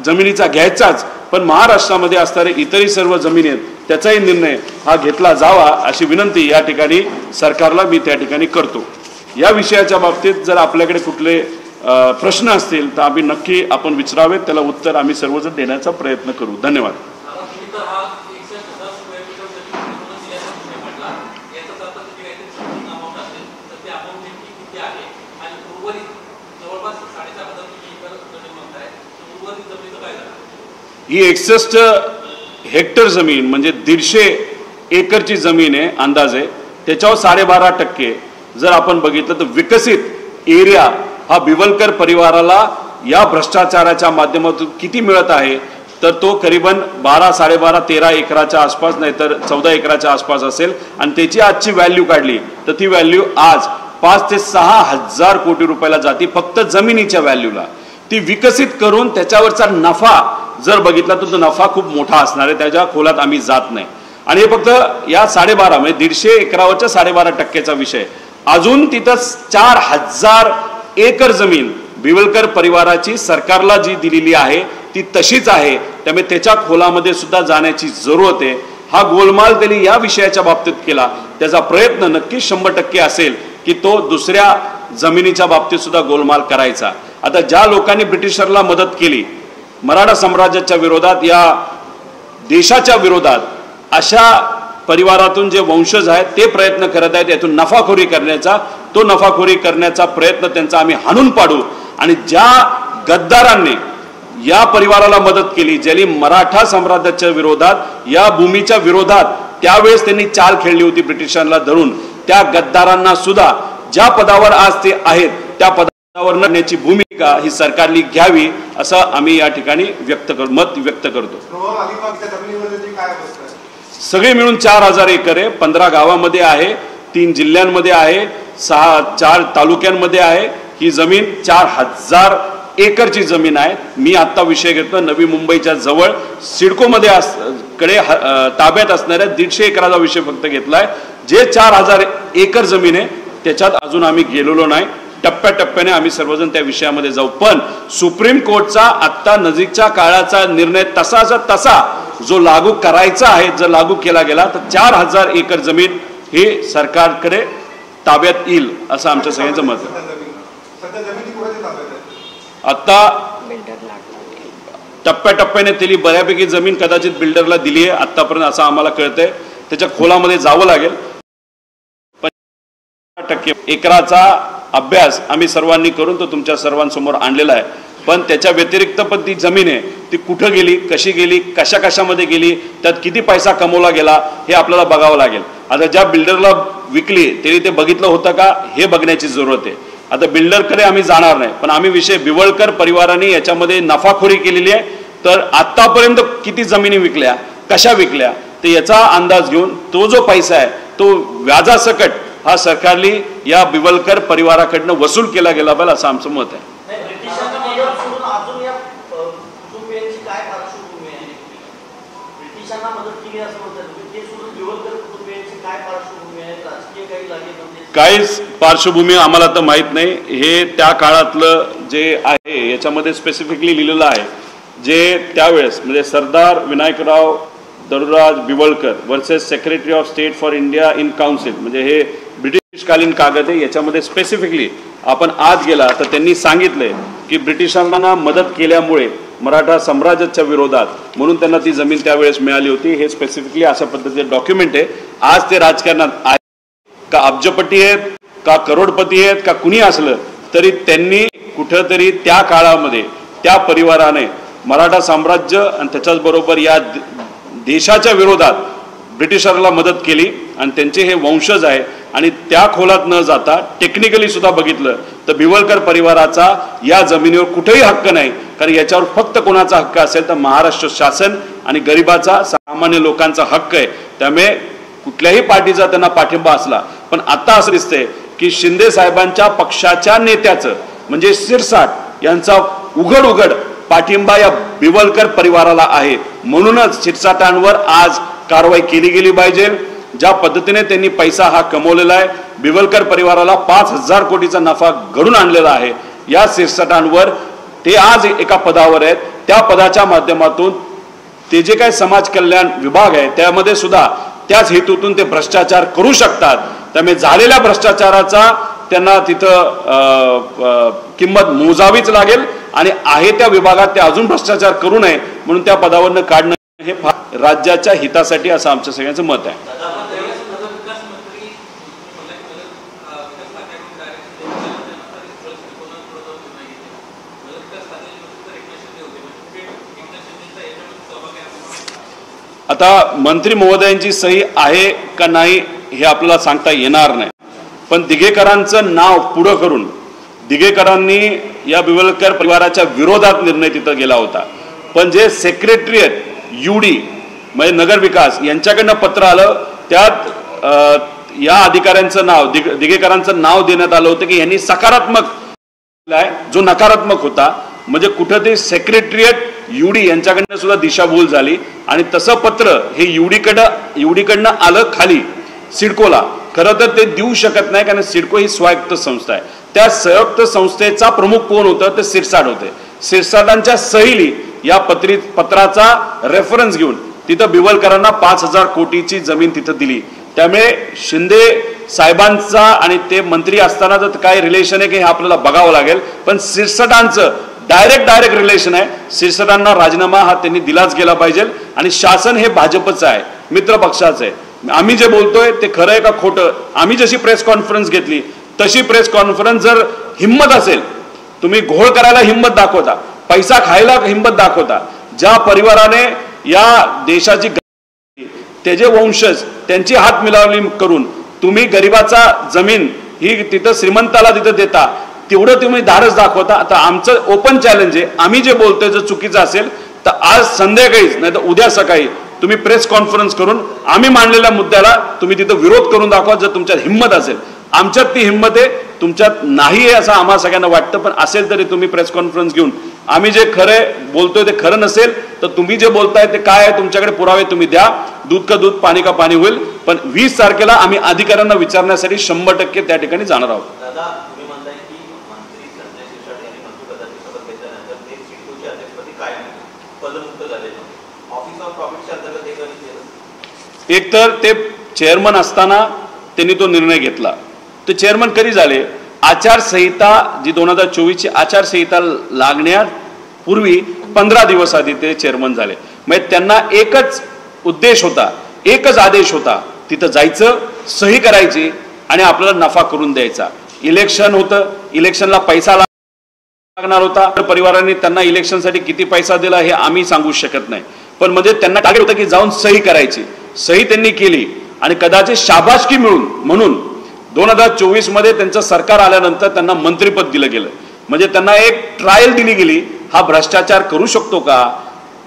जमिनीचा घ्यायचाच, पण महाराष्ट्रामध्ये असणारे इतरही सर्व जमिनी आहेत त्याचाही निर्णय हा घेतला जावा अशी विनंती या ठिकाणी सरकारला मी त्या ठिकाणी करतो। या विषयाच्या बाबतीत जर आपल्याकडे कुठले प्रश्न असतील तर आम्ही नक्की आपण विचारावेत, त्याला उत्तर आम्ही सर्वजण देण्याचा प्रयत्न करू। धन्यवाद। ही 61 हेक्टर जमीन म्हणजे 150 एकरची जमीन आहे अंदाजे, त्याच्यावर 12.5% जर आपण बघितलं तर विकसित एरिया हा बिवलकर परिवाराला या भ्रष्टाचाराच्या माध्यमातून किती मिळत आहे तर तो करीबन 12, 12.5, 13 एकराच्या आसपास नाही तर 14 एकराच्या आसपास असेल आणि त्याची आजची व्हॅल्यू काढली तर ती व्हॅल्यू आज 5 ते 6 हजार कोटी रुपयाला जाते फक्त जमिनीच्या व्हॅल्यूला। ती विकसित करून त्याच्यावरचा नफा जर बघितला तर तो नफा खूप मोठा असणार आहे, त्याच्या खोलात आम्ही जात नाही। आणि हे फक्त या 12.5 म्हणजे 150 एकरावरच्या 12.5%चा विषय। अजून तिथं 4,000 एकर जमीन बिवलकर परिवाराची सरकारला जी दिलेली आहे ती तशीच आहे, त्यामुळे त्याच्या खोलामध्ये सुद्धा जाण्याची जरूरत आहे। हा गोलमाल त्यांनी या विषयाच्या बाबतीत केला, त्याचा प्रयत्न नक्कीच 100% असेल की तो दुसऱ्या जमिनीच्या बाबतीत सुद्धा गोलमाल करायचा। आता ज्या लोकांनी ब्रिटिशरला मदत केली मराठा साम्राज्याच्या विरोधात, या देशाच्या विरोधात, अशा परिवारातून जे वंशज आहेत ते प्रयत्न करत आहेत यातून नफाखोरी करण्याचा, तो नफाखोरी करण्याचा प्रयत्न त्यांचा आम्ही हाणून पाडू। आणि ज्या गद्दारांनी या परिवाराला मदत केली, ज्यांनी मराठा साम्राज्याच्या विरोधात, या भूमीच्या विरोधात त्यावेळेस त्यांनी चाल खेळली होती ब्रिटिशांना धरून, त्या गद्दारांना सुद्धा ज्या पदावर आज ते आहेत त्या पदावर नेण्याची भूमिका ही सरकारने घ्यावी असं आम्ही या ठिकाणी मत व्यक्त करतो। सगळे मिळून 4000 एकर आहे, 15 गावामध्ये आहे, 3 जिल्ह्यांमध्ये आहे, 4 तालुक्यांमध्ये आहे। ही जमीन 4000 एकरची जमीन आहे। मी आता विषय घेतो नवी मुंबईच्या जवळ सिडकोमध्ये कडे ताब्यात असणाऱ्या 150 एकराचा विषय फक्त घेतलाय। जे 4000 एकर जमीन आहे त्याच्यात अजून आम्ही गेलेलो नाही, टप्प्याटप्प्याने आम्ही सर्वजण त्या विषयामध्ये जाऊ। पण सुप्रीम कोर्टचा आता नजीकच्या काळाचा निर्णय तसा जो लागू करायचा आहे, जर लागू केला गेला तर 4000 एकर जमीन ही सरकारकडे ताब्यात येईल असं आमच्या सगळ्यांचं मत आहे। आता टप्प्याटप्प्याने दिली, बऱ्यापैकी जमीन कदाचित बिल्डरला दिली आहे आतापर्यंत असं आम्हाला कळतंय। त्याच्या खोलामध्ये जावं लागेल। 50% एकराचा अभ्यास आम्ही सर्वांनी करून तो तुमच्या सर्वांसमोर आणलेला आहे। पण त्याच्या व्यतिरिक्त पण ती जमीन आहे ती कुठं गेली, कशी गेली, कशामध्ये गेली, त्यात किती पैसा कमवला गेला हे आपल्याला बघावं लागेल। आता ज्या बिल्डरला विकली त्यांनी ते बघितलं होतं का हे बघण्याची जरूरत आहे। आता बिल्डरकडे आम्ही जाणार नाही, पण आम्ही विषय बिवलकर परिवाराने याच्यामध्ये नफाखोरी केलेली आहे, तर आतापर्यंत किती जमिनी विकल्या, कशा विकल्या, तर याचा अंदाज घेऊन तो जो पैसा आहे तो व्याजासकट हा सरकारने या बिवलकर परिवाराकडनं वसूल केला गेला पाहिजे असं आमचं मत आहे। काहीच पार्श्वभूमी आम्हाला तर माहित नाही। हे त्या काळातलं जे आहे याच्यामध्ये स्पेसिफिकली लिहिलेलं आहे, जे त्यावेळेस म्हणजे Sardar Vinayakrao Daruraj Biwalkar versus secretary of state for India in council, म्हणजे हे ब्रिटिशकालीन कागद आहे। याच्यामध्ये स्पेसिफिकली आपण आज गेला तर त्यांनी सांगितलंय की ब्रिटिशांना मदत केल्यामुळे मराठा साम्राज्याच्या विरोधात म्हणून त्यांना ती जमीन त्यावेळेस मिळाली होती। हे स्पेसिफिकली अशा पद्धतीचे डॉक्युमेंट आहे। आज ते राजकारणात आहे का अब्जपती आहेत का करोडपती आहेत का कुणी असलं तरी त्यांनी कुठंतरी त्या काळामध्ये त्या परिवाराने मराठा साम्राज्य आणि त्याच्याचबरोबर या देशाच्या विरोधात ब्रिटिशरला मदत केली आणि त्यांचे हे वंशज आहे। आणि त्या खोलात न जाता टेक्निकली सुद्धा बघितलं तर बिवलकर परिवाराचा या जमिनीवर कुठेही हक्क नाही, कारण याच्यावर फक्त कोणाचा हक्क असेल तर महाराष्ट्र शासन आणि गरिबाचा सामान्य लोकांचा हक्क आहे। त्यामुळे कुठल्याही पार्टीचा त्यांना पाठिंबा असला, पण आता असं दिसतंय की शिंदे साहेबांच्या पक्षाच्या नेत्याचं म्हणजे शिरसाट यांचा उघड पाठिंबा या बिवलकर परिवाराला आहे। म्हणूनच शिरसाटांवर आज कारवाई केली गेली पाहिजे। ज्या पद्धतीने त्यांनी पैसा हा कमवलेला आहे, बिवलकर परिवाराला 5000 कोटीचा नफा घडून आणलेला आहे, या शिरसाटांवर ते आज एका पदावर आहेत, त्या पदाच्या माध्यमातून ते जे काही समाज कल्याण विभाग आहे त्यामध्ये सुद्धा त्याच हेतूतून ते भ्रष्टाचार करू शकतात। त्यामुळे झालेल्या भ्रष्टाचाराचा त्यांना तिथं किंमत मोजावीच लागेल आणि आहे त्या विभागात ते अजून भ्रष्टाचार करू नये म्हणून त्या पदावरनं काढणं हे राज्याच्या हितासाठी असं आमच्या सगळ्यांचं मत आहे। आता मंत्री महोदयांची सही आहे का नाही हे आपल्याला सांगता येणार नाही, पण दिघेकरांचं नाव पुढं करून दिघेकरांनी या बिवलकर परिवाराच्या विरोधात निर्णय तिथं गेला होता। पण जे सेक्रेटरीएट यूडी म्हणजे नगर विकास यांच्याकडनं पत्र आलं त्यात या अधिकाऱ्यांचं नाव दिघेकरांचं नाव देण्यात आलं होतं की यांनी सकारात्मक जो नकारात्मक होता, म्हणजे कुठेतरी सेक्रेटरीएट यूडी यांच्याकडनं सुद्धा दिशाभूल झाली आणि तसं पत्र हे यूडीकडनं आलं खाली सिडकोला। खरं तर ते देऊ शकत नाही कारण सिडको ही स्वायत्त संस्था आहे, त्या संयुक्त संस्थेचा प्रमुख कोण होतं तर सिरसाट होते. सिरसाटांच्या सहीली या पत्राचा रेफरन्स घेऊन तिथं बिवलकरांना 5,000 कोटीची जमीन तिथं दिली. त्यामुळे शिंदे साहेबांचा आणि ते मंत्री असतानाचं काय रिलेशन आहे की हे आपल्याला बघावं लागेल. पण सिरसाटांचं डायरेक्ट रिलेशन आहे. सिरसाटांना राजीनामा हा त्यांनी दिलाच गेला पाहिजे. आणि शासन हे भाजपचं आहे, मित्र पक्षाचं आहे. आम्ही जे बोलतोय ते खरं आहे का खोटं, आम्ही जशी प्रेस कॉन्फरन्स घेतली तशी प्रेस कॉन्फरन्स जर हिंमत असेल, तुम्ही घोळ करायला हिंमत दाखवता, पैसा खायला हिंमत दाखवता, ज्या परिवाराने या देशाची त्याचे वंशज त्यांची हात मिळवणी करून तुम्ही गरिबाचा जमीन ही तिथं श्रीमंताला तिथं देता, तेवढं तुम्ही धाडस दाखवता. आता आमचं ओपन चॅलेंज आहे, आम्ही जे बोलतोय जर चुकीचं असेल तर आज संध्याकाळीच नाही तर उद्या सकाळी तुम्ही प्रेस कॉन्फरन्स करून आम्ही मांडलेल्या मुद्द्याला तुम्ही तिथं विरोध करून दाखवा जर तुमच्यात हिंमत असेल. आमच्यात ती हिंमत आहे, तुमच्यात नाही आहे असं आम्हाला सगळ्यांना वाटतं. पण असेल तरी तुम्ही प्रेस कॉन्फरन्स घेऊन आम्ही जे खरे बोलतोय ते खरं नसेल तर तुम्ही जे बोलताय ते काय आहे तुमच्याकडे पुरावे तुम्ही द्या. दूध का दूध पाणी का पाणी होईल. पण 20 तारखेला आम्ही अधिकाऱ्यांना विचारण्यासाठी 100% त्या ठिकाणी जाणार आहोत. एक तर ते चेअरमन असताना त्यांनी तो निर्णय घेतला. ते चेअरमन कधी झाले, आचारसंहिता जी 2024ची आचारसंहिता लागण्यापूर्वी 15 दिवस आधी ते चेअरमन झाले. म्हणजे त्यांना एकच उद्देश होता, एकच आदेश होता, तिथं जायचं, सही करायची आणि आपल्याला नफा करून द्यायचा. इलेक्शन होतं, इलेक्शनला पैसा लागणार होता. परिवारांनी त्यांना इलेक्शनसाठी किती पैसा दिला हे आम्ही सांगू शकत नाही. पण म्हणजे त्यांना टार्गेट होतं की जाऊन सही करायची. सही त्यांनी केली आणि कदाचित शाबासकी मिळून म्हणून 2024 मध्ये त्यांचं सरकार आल्यानंतर त्यांना मंत्रिपद दिलं गेलं. म्हणजे त्यांना एक ट्रायल दिली गेली, हा भ्रष्टाचार करू शकतो का.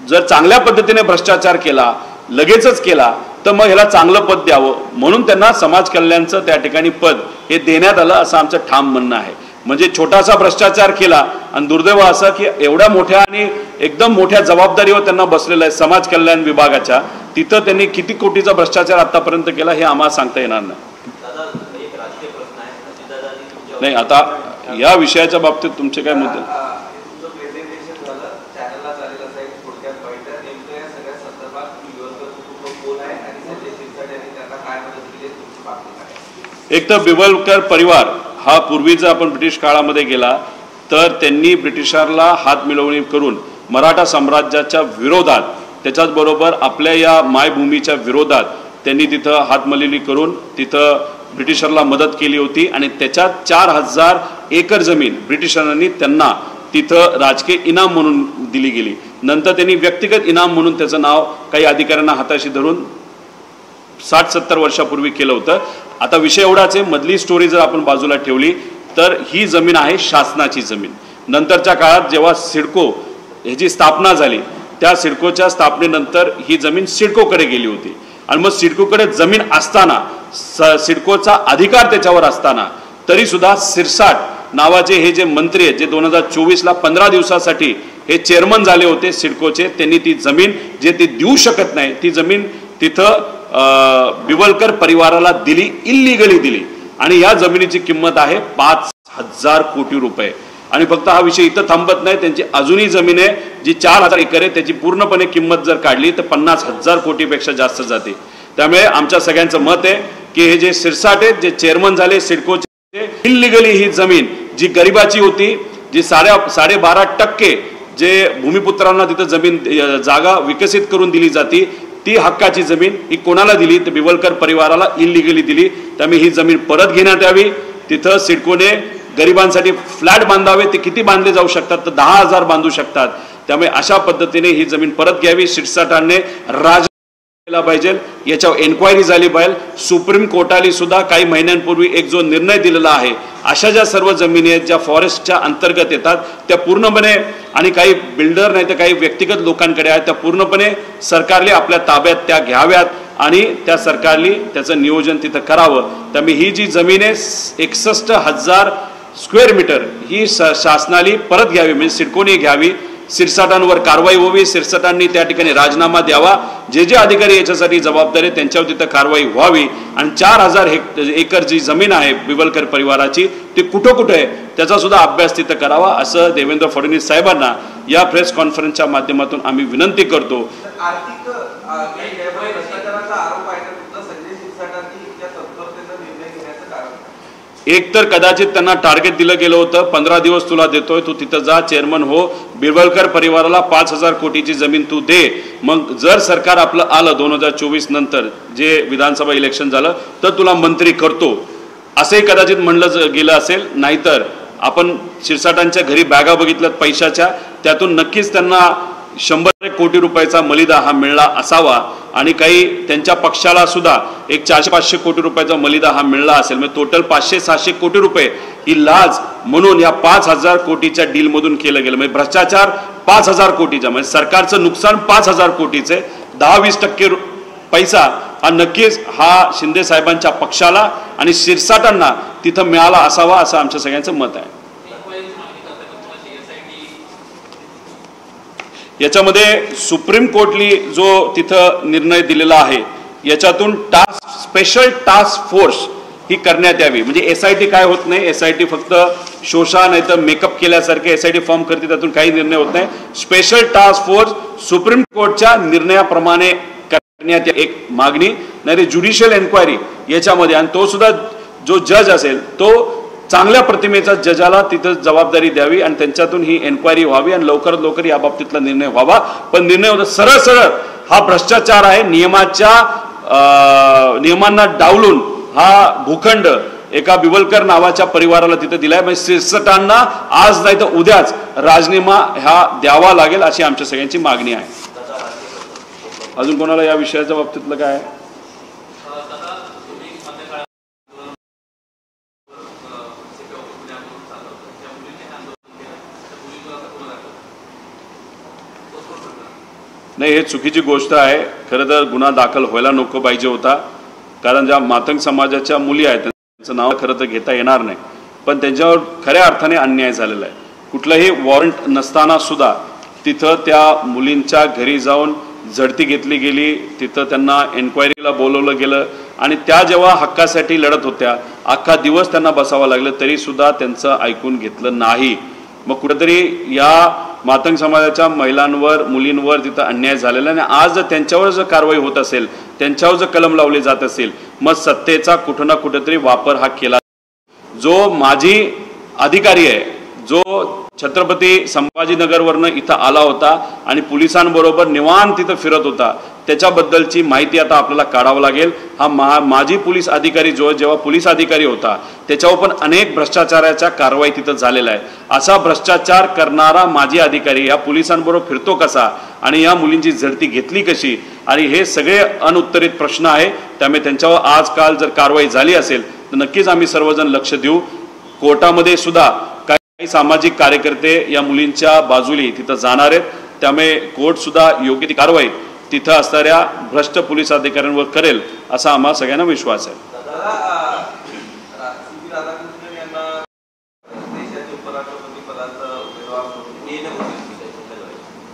जर चांगल्या पद्धतीने भ्रष्टाचार केला, लगेचच केला तर मग ह्याला चांगलं पद द्यावं म्हणून त्यांना समाज कल्याणचं त्या ठिकाणी पद हे देण्यात आलं असं आमचं ठाम म्हणणं आहे. म्हणजे छोटासा भ्रष्टाचार केला आणि दुर्दैव असं की एवढ्या मोठ्या आणि एकदम मोठ्या जबाबदारीवर त्यांना बसलेलं आहे समाज कल्याण विभागाच्या, तिथं त्यांनी किती कोटीचा भ्रष्टाचार आतापर्यंत केला हे आम्हाला सांगता येणार नाही. नाही, आता या विषयाच्या बाबतीत तुमचे काय मुद्दे. एक तर बिवलकर परिवार हा पूर्वीचा आपण ब्रिटिश काळामध्ये गेला तर त्यांनी ब्रिटिशांना हात मिळवणी करून मराठा साम्राज्याच्या विरोधात, त्याच्याचबरोबर आपल्या या मायभूमीच्या विरोधात त्यांनी तिथं हातमलिनी करून तिथं ब्रिटिशांना मदत केली होती. आणि त्याच्यात 4,000 एकर जमीन ब्रिटिशांनी त्यांना तिथं राजकीय इनाम म्हणून दिली गेली. नंतर त्यांनी व्यक्तिगत इनाम म्हणून त्याचं नाव काही अधिकाऱ्यांना हाताशी धरून 60-70 वर्षापूर्वी केलं होतं. आता विषय एवढाच आहे, मधली स्टोरी जर आपण बाजूला ठेवली तर ही जमीन आहे शासनाची जमीन. नंतरच्या काळात जेव्हा सिडको ह्याची स्थापना झाली त्या सिडकोच्या स्थापनेनंतर ही जमीन सिडकोकडे गेली होती. आणि मग सिडकोकडे जमीन असताना, सिडकोचा अधिकार त्याच्यावर असताना तरी सुद्धा सिरसाट नावाचे हे जे मंत्री आहेत जे 2024ला 15 दिवसासाठी हे चेअरमन झाले होते सिडकोचे, त्यांनी ती जमीन जे ते देऊ शकत नाही ती जमीन तिथं बिवलकर परिवाराला दिली, इल्लीगली दिली. आणि या जमिनीची किंमत आहे 5,000 कोटी रुपये. आणि फक्त हा विषय इथं थांबत नाही, त्यांची अजूनही जमीन आहे जी 4,000 एकर आहे, त्याची पूर्णपणे किंमत जर काढली तर 50,000 कोटीपेक्षा जास्त जाते. त्यामुळे आमच्या सगळ्यांचं मत आहे की हे जे सिरसाट आहेत जे चेअरमन झाले सिडकोचे, इल्लीगली ही जमीन जी गरिबाची होती, जी 12.5% जे भूमिपुत्रांना तिथं जमीन जागा विकसित करून दिली जाती, ती हक्काची जमीन ही कोणाला दिली तर बिवलकर परिवाराला इल्लीगली दिली. त्यामुळे ही जमीन परत घेण्यात यावी. तिथं सिडकोने गरिबांसाठी फ्लॅट बांधावे, ते किती बांधले जाऊ शकतात तर 10,000 बांधू शकतात. त्यामुळे अशा पद्धतीने ही जमीन परत घ्यावी. सिरसाटांनी राज केला पाहिजे, याच्यावर एन्क्वायरी झाली पाहिजे. सुप्रीम कोर्टाने सुद्धा काही महिन्यांपूर्वी एक जो निर्णय दिलेला आहे, अशा ज्या सर्व जमिनी आहेत ज्या फॉरेस्टच्या अंतर्गत येतात त्या पूर्णपणे, आणि काही बिल्डर नाही तर काही व्यक्तिगत लोकांकडे आहेत, त्या पूर्णपणे सरकारने आपल्या ताब्यात त्या घ्याव्यात आणि त्या सरकारने त्याचं नियोजन तिथं करावं. त्यामुळे ही जी जमीन आहे 61,000 स्क्वेअर मीटर ही शासनाने परत घ्यावी, म्हणजे सिडकोने घ्यावी. सिरसाटांवर कारवाई व्हावी, सिरसाटांनी त्या ठिकाणी राजीनामा द्यावा, जे जे अधिकारी याच्यासाठी जबाबदार आहे त्यांच्यावर तिथं कारवाई व्हावी आणि 4000 एकर जी जमीन आहे बिवलकर परिवाराची ती कुठं कुठे आहे त्याचा सुद्धा अभ्यास तिथं करावा, असं देवेंद्र फडणवीस साहेबांना या प्रेस कॉन्फरन्सच्या माध्यमातून आम्ही विनंती करतो. आर्थिक भ्रष्टाचाराचा आरोप आहे तर संजय शिरसाटांनी त्या तत्परतेचा निर्णय घेण्याचं कारण एक तर कदाचित त्यांना टार्गेट दिलं गेलं होतं, 15 दिवस तुला देतोय, तू तिथं जा, चेअरमन हो, बिरवलकर परिवाराला 5000 कोटीची जमीन तू दे. मग जर सरकार आपलं आलं 2024 नंतर जे विधानसभा इलेक्शन झालं तर तुला मंत्री करतो असंही कदाचित म्हणलं गेलं असेल. नाहीतर आपण शिरसाटांच्या घरी बॅगा बघितल्यात पैशाच्या, त्यातून नक्कीच त्यांना 100 कोटी रुपयाचा मलिदा हा मिळला असावा आणि काही त्यांच्या पक्षाला सुद्धा एक 400-500 कोटी रुपयाचा मलिदा हा मिळला असेल. म्हणजे टोटल 500-600 कोटी रुपये ही लाच म्हणून या 5000 कोटीच्या डीलमधून केलं गेलं. म्हणजे भ्रष्टाचार 5000 कोटीचा, म्हणजे सरकारचं नुकसान 5000 कोटीचे, 10-20% पैसा हा नक्कीच हा शिंदे साहेबांच्या पक्षाला आणि शिरसाटांना तिथं मिळाला असावा असं आमच्या सगळ्यांचं मत आहे. याच्यामध्ये सुप्रीम कोर्टनी जो तिथं निर्णय दिलेला आहे याच्यातून स्पेशल टास्क फोर्स ही करण्यात यावी. म्हणजे SIT काय होत नाही, SIT फक्त शोषा नाही तर मेकअप केल्यासारखे SIT फॉर्म करते, त्यातून काही निर्णय होत नाही. स्पेशल टास्क फोर्स सुप्रीम कोर्टच्या निर्णयाप्रमाणे करण्यात एक मागणी, नाही तर ज्युडिशियल एन्क्वायरी याच्यामध्ये, आणि तो सुद्धा जो जज असेल तो चांगल्या प्रतिमेचा जजाला तिथं जबाबदारी द्यावी आणि त्यांच्यातून ही एन्क्वायरी व्हावी आणि लवकरात लवकर या बाबतीतला निर्णय व्हावा. पण निर्णय होता सरळ सरळ हा भ्रष्टाचार आहे, नियमांना डावलून हा भूखंड एका बिवलकर नावाच्या परिवाराला तिथं दिलाय. म्हणजे सिरसाटांना आज नाही तर उद्याच राजीनामा हा द्यावा लागेल अशी आमच्या सगळ्यांची मागणी आहे. अजून कोणाला या विषयाच्या बाबतीतलं काय आहे? नाही, हे चुकीची गोष्ट आहे. खरं तर गुन्हा दाखल व्हायला नको पाहिजे होता, कारण ज्या मातंग समाजाच्या मुली आहेत त्यांचं नाव खरं तर घेता येणार नाही, पण त्यांच्यावर खऱ्या अर्थाने अन्याय झालेला आहे. कुठलंही वॉरंट नसताना सुद्धा तिथं त्या मुलींच्या घरी जाऊन झडती घेतली गेली, तिथं त्यांना एन्क्वायरीला बोलवलं गेलं आणि त्या जेव्हा हक्कासाठी लढत होत्या अख्खा दिवस त्यांना बसावं लागलं तरीसुद्धा त्यांचं ऐकून घेतलं नाही. मग कुठेतरी या मातंग समाजाच्या महिलांवर मुलींवर तिथं अन्याय झालेला आणि आज जर त्यांच्यावर जर कारवाई होत असेल, त्यांच्यावर जर कलम लावले जात असेल, मग सत्तेचा कुठं ना कुठेतरी वापर हा केला. जो माजी अधिकारी आहे, जो छत्रपती संभाजीनगरवरनं इथं आला होता आणि पोलिसांबरोबर निवांत तिथं फिरत होता, त्याच्याबद्दलची माहिती आता आपल्याला काढावं लागेल. हा माजी पोलीस अधिकारी जो जेव्हा पोलीस अधिकारी होता त्याच्यावर पण अनेक भ्रष्टाचाराच्या कारवाई तिथं झालेल्या आहे. असा भ्रष्टाचार करणारा माजी अधिकारी या पोलिसांबरोबर फिरतो कसा आणि या मुलींची झडती घेतली कशी, आणि हे सगळे अनुत्तरित प्रश्न आहे. त्यामुळे त्यांच्यावर आजकाल जर कारवाई झाली असेल तर नक्कीच आम्ही सर्वजण लक्ष देऊ. कोर्टामध्ये सुद्धा काही सामाजिक कार्यकर्ते या मुलींच्या बाजूने तिथं जाणार आहेत, त्यामुळे कोर्ट सुद्धा योग्य ती कारवाई तिथं असणाऱ्या भ्रष्ट पोलीस अधिकाऱ्यांवर करेल असा आम्हा सगळ्यांना विश्वास आहे.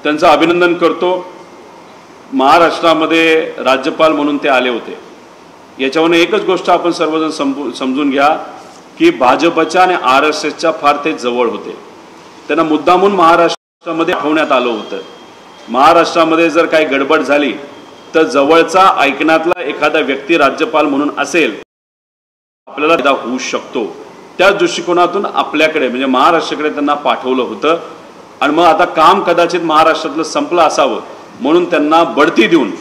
त्यांचं अभिनंदन करतो. महाराष्ट्रामध्ये राज्यपाल म्हणून ते आले होते. याच्यावरून एकच गोष्ट आपण सर्वजण समजून घ्या की भाजपच्या आणि RSSच्या फार ते जवळ होते. त्यांना मुद्दामून महाराष्ट्रामध्ये ठेवण्यात आलं होतं. महाराष्ट्रामध्ये जर काही गडबड झाली तर जवळचा ऐकण्यातला एखादा व्यक्ती राज्यपाल म्हणून असेल आपल्याला फायदा होऊ शकतो. त्याच दृष्टिकोनातून आपल्याकडे म्हणजे महाराष्ट्राकडे त्यांना पाठवलं होतं आणि मग आता काम कदाचित महाराष्ट्रातलं संपलं असावं म्हणून त्यांना बढती देऊन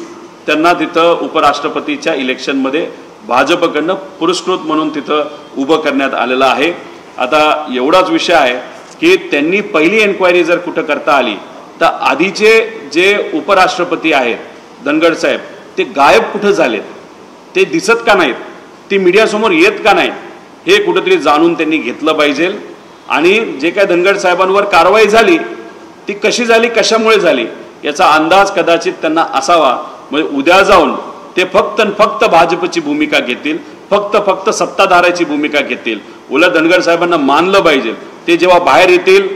त्यांना तिथं उपराष्ट्रपतीच्या इलेक्शनमध्ये भाजपकडनं पुरस्कृत म्हणून तिथं उभं करण्यात आलेलं आहे. आता एवढाच विषय आहे की त्यांनी पहिली एन्क्वायरी जर कुठं करता आली तर आधीचे जे उपराष्ट्रपती आहेत धनगड साहेब ते गायब कुठं झालेत, ते दिसत का नाहीत, ते मीडियासमोर येत का नाहीत, हे कुठंतरी जाणून त्यांनी घेतलं पाहिजे. आणि जे काय धनगड साहेबांवर कारवाई झाली ती कशी झाली, कशामुळे झाली याचा अंदाज कदाचित त्यांना असावा. म्हणजे उद्या जाऊन ते फक्त भाजपची भूमिका घेतील, फक्त सत्ताधाराची भूमिका घेतील. उलट धनगड साहेबांना मानलं पाहिजे. ते जेव्हा बाहेर येतील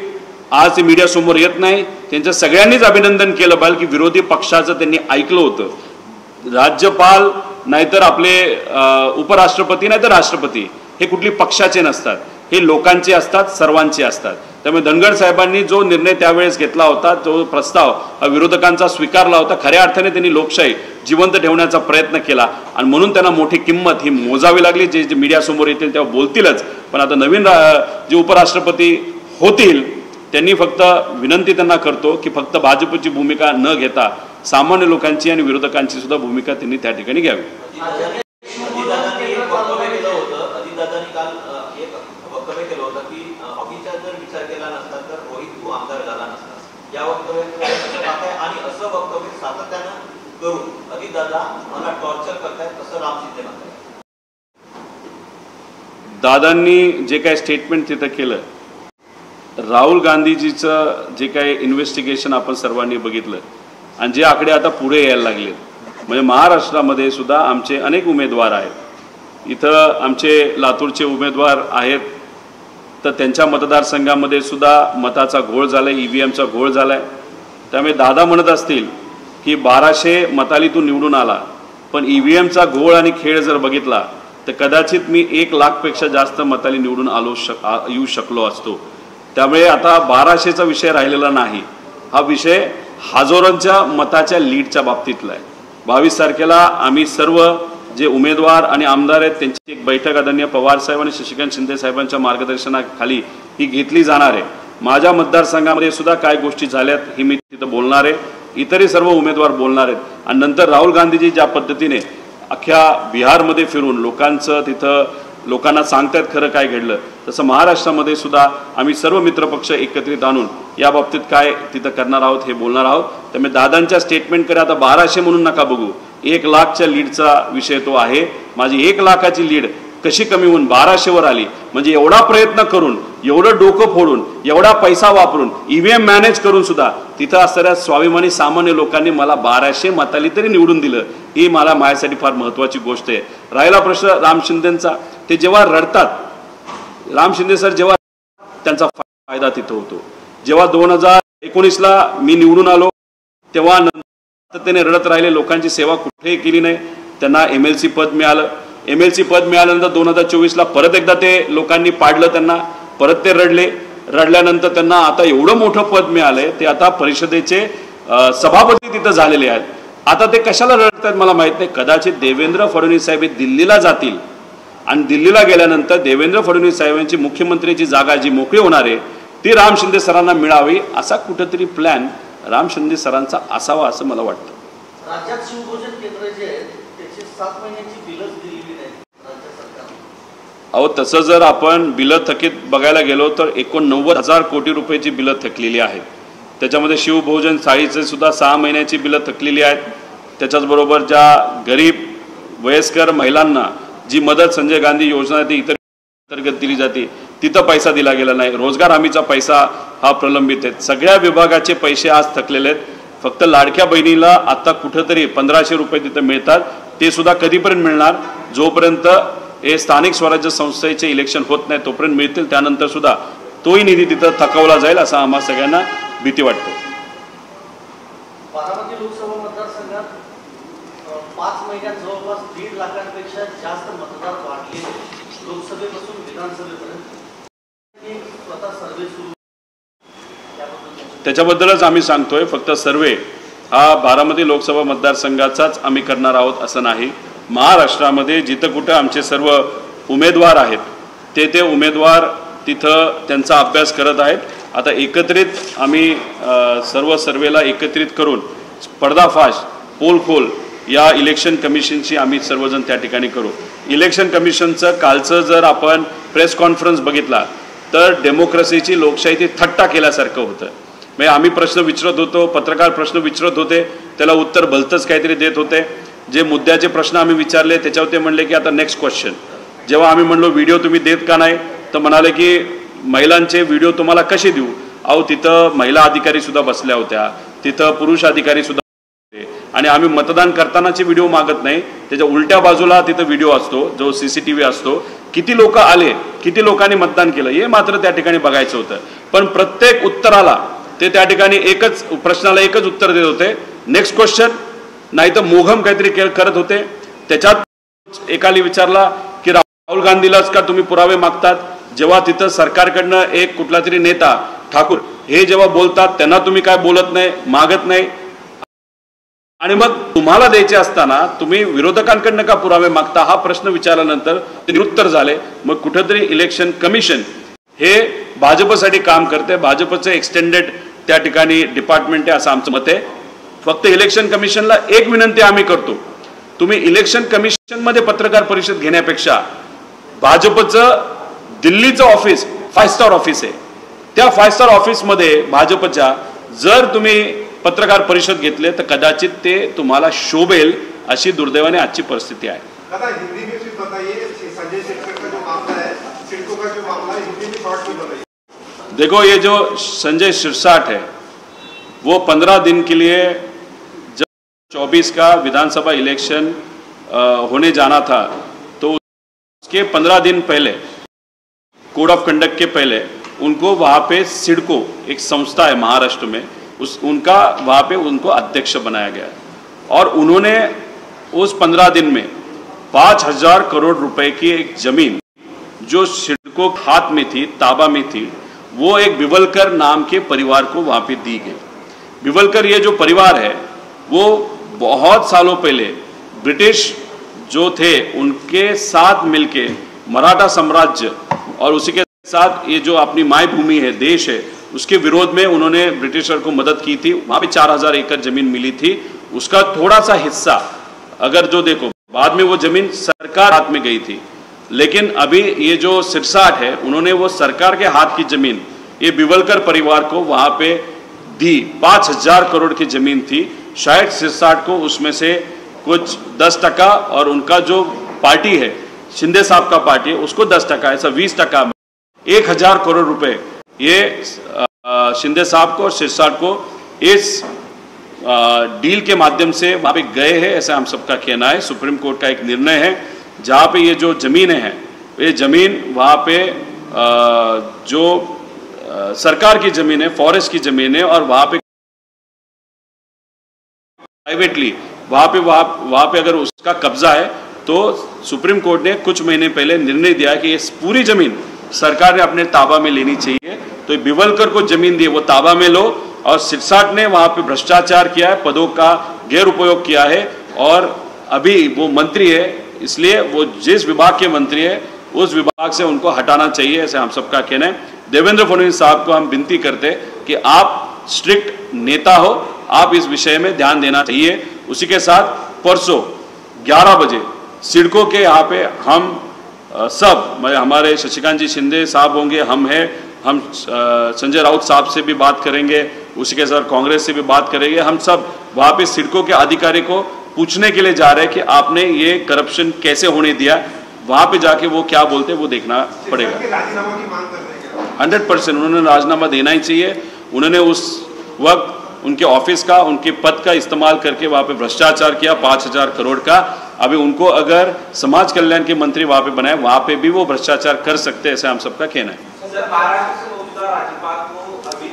आज ते मीडियासमोर येत नाही. त्यांचं सगळ्यांनीच अभिनंदन केलं पाहिजे की विरोधी पक्षाचं त्यांनी ऐकलं होतं. राज्यपाल नाहीतर आपले उपराष्ट्रपती नाहीतर राष्ट्रपती हे कुठली पक्षाचे नसतात, हे लोकांचे असतात, सर्वांचे असतात. त्यामुळे धनगर साहेबांनी जो निर्णय त्यावेळेस घेतला होता, जो प्रस्ताव विरोधकांचा स्वीकारला होता, खऱ्या अर्थाने त्यांनी लोकशाही जिवंत ठेवण्याचा प्रयत्न केला आणि म्हणून त्यांना मोठी किंमत ही मोजावी लागली. जे जे मीडियासमोर येतील तेव्हा बोलतीलच, पण आता नवीन जे उपराष्ट्रपती होतील त्यांनी फक्त विनंती त्यांना करतो की फक्त भाजपची भूमिका न घेता सामान्य लोकांची आणि विरोधकांची सुद्धा भूमिका त्यांनी त्या ठिकाणी घ्यावी. दादांनी जे काही स्टेटमेंट तिथं केलं, राहुल गांधीजीचं जे काही इन्व्हेस्टिगेशन आपण सर्वांनी बघितलं आणि जे आकडे आता पुढे यायला लागलेत, म्हणजे महाराष्ट्रामध्ये सुद्धा आमचे अनेक उमेदवार आहेत. इथं आमचे लातूरचे उमेदवार आहेत, तर त्यांच्या मतदारसंघामध्ये सुद्धा मताचा घोळ झाला आहे, EVMचा घोळ झाला आहे. त्यामुळे दादा म्हणत असतील की 1200 मतालीतून निवडून आला, पण EVMचा घोळ आणि खेळ जर बघितला तर कदाचित मी 1 लाखपेक्षा जास्त मताली निवडून येऊ शकलो असतो. त्यामुळे आता 1200चा विषय राहिलेला नाही, हा विषय हजारोंच्या मताच्या लीडच्या बाबतीतला आहे. 22 तारखेला आम्ही सर्व जे उमेदवार आणि आमदार आहेत त्यांची एक बैठक आदरणीय पवार साहेब आणि शशिकांत शिंदे साहेबांच्या मार्गदर्शनाखाली ही घेतली जाणार आहे. माझ्या मतदारसंघामध्ये सुद्धा काय गोष्टी झाल्यात ही मी तिथं बोलणार आहे, इतरही सर्व उमेदवार बोलणार आहेत. आणि नंतर राहुल गांधीजी ज्या पद्धतीने अख्ख्या बिहारमध्ये फिरून लोकांना सांगतायत खरं काय घडलं, तसं महाराष्ट्रामध्ये सुद्धा आम्ही सर्व मित्रपक्ष एकत्रित आणून या बाबतीत काय तिथं करणार आहोत हे बोलणार आहोत. त्यामुळे दादांच्या स्टेटमेंटकडे आता 1200 म्हणून नका बघू, 1 लाखच्या लीडचा विषय तो आहे. माझी 1 लाखाची लीड कशी कमी होऊन 1200वर आली, म्हणजे एवढा प्रयत्न करून, एवढं डोकं फोडून, एवढा पैसा वापरून, EVM मॅनेज करून सुद्धा तिथं असणाऱ्या स्वाभिमानी सामान्य लोकांनी मला 1200 मताली तरी निवडून दिलं, ही मला माझ्यासाठी फार महत्त्वाची गोष्ट आहे. राहिला प्रश्न राम शिंदेंचा, ते जेव्हा रडतात, राम शिंदे सर जेव्हा त्यांचा फायदा तिथं होतो. जेव्हा 2019ला मी निवडून आलो तेव्हा त्याने रडत राहिले, लोकांची सेवा कुठेही केली नाही. त्यांना MLC पद मिळालं, MLC पद मिळाल्यानंतर 2024ला परत एकदा ते लोकांनी पाडलं त्यांना, परत ते रडल्यानंतर त्यांना आता एवढं मोठं पद मिळालंय, ते आता परिषदेचे सभापती तिथं झालेले आहेत. आता ते कशाला रडतात मला माहित नाही. कदाचित देवेंद्र फडणवीस साहेब दिल्लीला जातील आणि दिल्लीला गेल्यानंतर देवेंद्र फडणवीस साहेबांची मुख्यमंत्र्याची जागा जी मोकळी होणार आहे ती राम शिंदे सरांना मिळावी, असा कुठेतरी प्लॅन राम शिंदे सरांचा असावा असं मला वाटतं. राज्यात शिवभोजन केंद्र जे आहे त्याची 7 महिन्याची बिलच दिलेली नाही राज्य सरकारने. अहो तसं जर आपण बिलं थकीत बघायला गेलो तर 89,000 कोटी रुपयाची बिलं थकलेली आहेत. त्याच्यामध्ये शिवभोजन थाळीचे सुद्धा 6 महिन्याची बिलं थकलेली आहेत. त्याच्याचबरोबर ज्या गरीब वयस्कर महिलांना जी मदत संजय गांधी योजना ती इतर अंतर्गत दिली जाते तिथं पैसा दिला गेला नाही. रोजगार हमीचा पैसा हा प्रलंबित आहे. सगळ्या विभागाचे पैसे आज थकलेले आहेत. फक्त लाडक्या बहिणीला आता कुठंतरी 1500 रुपये तिथं मिळतात, ते सुद्धा कधीपर्यंत मिळणार, जोपर्यंत हे स्थानिक स्वराज्य संस्थेचे इलेक्शन होत नाही तोपर्यंत मिळतील. त्यानंतर सुद्धा तोही निधी तिथं थकवला जाईल असं आम्हा सगळ्यांना भीती वाटते. बारामती लोकसभा मतदारसंघात 5 महिन्यात जवळपास 1.5 लाखांपेक्षा जास्त मतदार वाढले लोकसभेपासून विधानसभेपर्यंत. स्वतः सर्वे सुरू त्याच्याबद्दलच आम्ही सांगतोय. फक्त सर्वे हा बारामती लोकसभा मतदारसंघाचाच आम्ही करणार आहोत असं नाही. महाराष्ट्रामध्ये जिथं कुठं आमचे सर्व उमेदवार आहेत ते उमेदवार तिथं त्यांचा अभ्यास करत आहेत. आता एकत्रित आम्ही सर्व सर्वेला एकत्रित करून पर्दाफाश पोलखोल या इलेक्शन कमिशनची आम्ही सर्वजण त्या ठिकाणी करू. इलेक्शन कमिशनचं कालचं जर आपण प्रेस कॉन्फरन्स बघितला तर डेमोक्रेसीची लोकशाही थट्टा केल्यासारखं होतं. म्हणजे आम्ही प्रश्न विचारत होतो, पत्रकार प्रश्न विचारत होते, त्याला उत्तर भलतंच काहीतरी देत होते. जे मुद्द्याचे प्रश्न आम्ही विचारले त्याच्यावर ते म्हणले की आता नेक्स्ट क्वेश्चन. जेव्हा आम्ही म्हणलो व्हिडिओ तुम्ही देत का नाही, तर म्हणाले की महिलांचे व्हिडिओ तुम्हाला कसे देऊ. अहो तिथं महिला अधिकारी सुद्धा बसल्या होत्या, तिथं पुरुष अधिकारी सुद्धा, आणि आम्ही मतदान करतानाचे व्हिडिओ मागत नाही, त्याच्या उलट्या बाजूला तिथं व्हिडिओ असतो, जो CCTV असतो, किती लोक आले, किती लोकांनी मतदान केलं हे मात्र त्या ठिकाणी बघायचं होतं. पण प्रत्येक उत्तराला ते त्या ठिकाणी एकच प्रश्नाला एकच उत्तर देत होते, नेक्स्ट क्वेश्चन, नाही तर मोघम काहीतरी करत होते. त्याच्यात एकाने विचारला की राहुल गांधीलाच का तुम्ही पुरावे मागतात, जेव्हा तिथं सरकारकडनं एक कुठला तरी नेता ठाकूर हे जेव्हा बोलतात त्यांना तुम्ही काय बोलत नाही, मागत नाही, आणि मग तुम्हाला द्यायचे असताना तुम्ही विरोधकांकडनं का पुरावे मागता हा प्रश्न विचारल्यानंतर ते निरुत्तर झाले. मग कुठेतरी इलेक्शन कमिशन हे भाजपसाठी काम करते, भाजपचं एक्सटेंडेड त्या ठिकाणी डिपार्टमेंट आहे असं आमचं मत आहे. फक्त इलेक्शन कमिशनला एक विनंती आम्ही करतो, तुम्ही इलेक्शन कमिशनमध्ये पत्रकार परिषद घेण्यापेक्षा भाजपचं दिल्लीचं ऑफिस 5 स्टार ऑफिस आहे, त्या 5 स्टार ऑफिसमध्ये भाजपच्या जर तुम्ही पत्रकार परिषद घेतले तर कदाचित ते तुम्हाला शोभेल, अशी दुर्दैवाने आजची परिस्थिती आहे. हिंदी में सिर्फ बताइए, संजय सिरसा का जो मामला है, सिडको का जो मामला है, हिंदी में शॉर्ट में बताइए. देखो, ये जो संजय सिरसाट है वो 15 दिन के लिए जब 24 का विधानसभा इलेक्शन होने जाना था तो उसके 15 दिन पहले कोड ऑफ कंडक्ट के पहले उनको वहाँ पे सिडको एक संस्था है महाराष्ट्र में, उनका वहाँ पे उनको अध्यक्ष बनाया गया और उन्होंने उस 15 दिन में 5,000 करोड़ रुपए की एक जमीन जो सिडको हाथ में थी, ताबा में थी, वो एक बिवलकर नाम के परिवार को वहाँ पे दी गई. बिवलकर ये जो परिवार है वो बहुत सालों पहले ब्रिटिश जो थे उनके साथ मिलके मराठा साम्राज्य और उसी के साथ ये जो अपनी मायभूमि है, देश है, उसके विरोध में उन्होंने ब्रिटिशर को मदद की थी. वहाँ पे 4,000 एकड़ जमीन मिली थी, उसका थोड़ा सा हिस्सा अगर जो देखो बाद में वो जमीन सरकार हाथ में गई थी, लेकिन अभी ये जो सिरसाट है उन्होंने वो सरकार के हाथ की जमीन ये बिवलकर परिवार को वहाँ पे दी. 5,000 करोड़ की जमीन थी. शायद सिरसाट को उसमें से कुछ 10% और उनका जो पार्टी है शिंदे साहब का पार्टी है उसको 10%, ऐसा 20% 1,000 करोड़ रुपए ये शिंदे साहब को और सिरसाट को इस डील के माध्यम से वहाँ पे गए हैं, ऐसा हम सबका कहना है. सुप्रीम कोर्ट का एक निर्णय है जहाँ पे ये जो ज़मीनें हैं ये ज़मीन वहाँ पे जो सरकार की ज़मीन है, फॉरेस्ट की ज़मीन है, और वहाँ पे प्राइवेटली वहाँ पे अगर उसका कब्जा है तो सुप्रीम कोर्ट ने कुछ महीने पहले निर्णय दिया कि ये पूरी ज़मीन सरकार ने अपने ताबा में लेनी चाहिए. तो बिवलकर को जमीन दी, वो ताबा में लो, और सिरसाट ने वहाँ पे भ्रष्टाचार किया है, पदों का गैर उपयोग किया है, और अभी वो मंत्री है, इसलिए वो जिस विभाग के मंत्री है उस विभाग से उनको हटाना चाहिए, ऐसे हम सबका कहना है. देवेंद्र फडणवीस साहब को हम विनती करते कि आप स्ट्रिक्ट नेता हो, आप इस विषय में ध्यान देना चाहिए. उसी के साथ परसों 11 बजे सिडको के यहाँ पे हम सब, हमारे शशिकांत जी शिंदे साहब होंगे, हम हैं, हम संजय राउत साहब से भी बात करेंगे, उसी के साथ कांग्रेस से भी बात करेंगे. हम सब वहाँ पे सिडको के अधिकारी को पूछने के लिए जा रहे हैं कि आपने ये करप्शन कैसे होने दिया. वहाँ पे जाके वो क्या बोलते हैं वो देखना पड़ेगा. 100% उन्होंने राजीनामा देना ही चाहिए. उन्होंने उस वक्त उनके ऑफिस का, उनके पद का इस्तेमाल करके वहाँ पे भ्रष्टाचार किया 5,000 करोड़ का. अभी उनको अगर समाज कल्याण के मंत्री वहाँ पे बनाए, वहाँ पे भी वो भ्रष्टाचार कर सकते हैं, ऐसा हम सबका कहना है. सर, महाराष्ट्र से मौजूदा राज्यपाल को अभी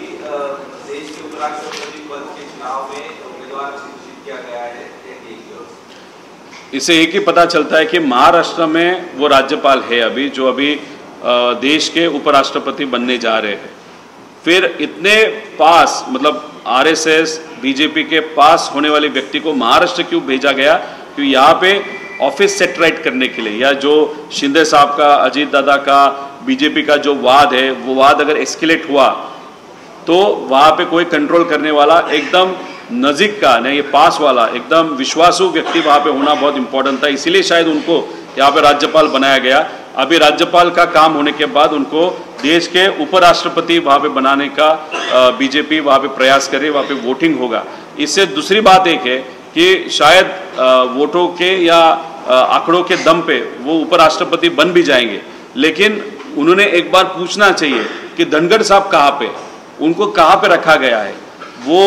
देश के उपराष्ट्रपति पद के चुनाव में उम्मीदवार घोषित किया गया है. इससे एक ही पता चलता है कि महाराष्ट्र में वो राज्यपाल है अभी जो अभी देश के उपराष्ट्रपति बनने जा रहे हैं. फिर इतने पास, मतलब RSS BJP के पास होने वाले व्यक्ति को महाराष्ट्र क्यों भेजा गया? क्योंकि यहाँ पे ऑफिस सेट राइट करने के लिए, या जो शिंदे साहब का, अजीत दादा का, BJP का जो वाद है वो वाद अगर एस्केलेट हुआ तो वहाँ पे कोई कंट्रोल करने वाला एकदम नज़दीक का नहीं, ये पास वाला एकदम विश्वासु व्यक्ति वहाँ पे होना बहुत इंपॉर्टेंट था. इसीलिए शायद उनको यहाँ पे राज्यपाल बनाया गया. अभी राज्यपाल का काम होने के बाद उनको देश के उपराष्ट्रपति वहाँ पे बनाने का BJP वहाँ पे प्रयास करे, वहाँ पे वोटिंग होगा. इससे दूसरी बात एक है कि शायद वोटों के या आंकड़ों के दम पे वो उपराष्ट्रपति बन भी जाएंगे, लेकिन उन्होंने एक बार पूछना चाहिए कि धनखड़ साहब कहाँ पे, उनको कहाँ पे रखा गया है. वो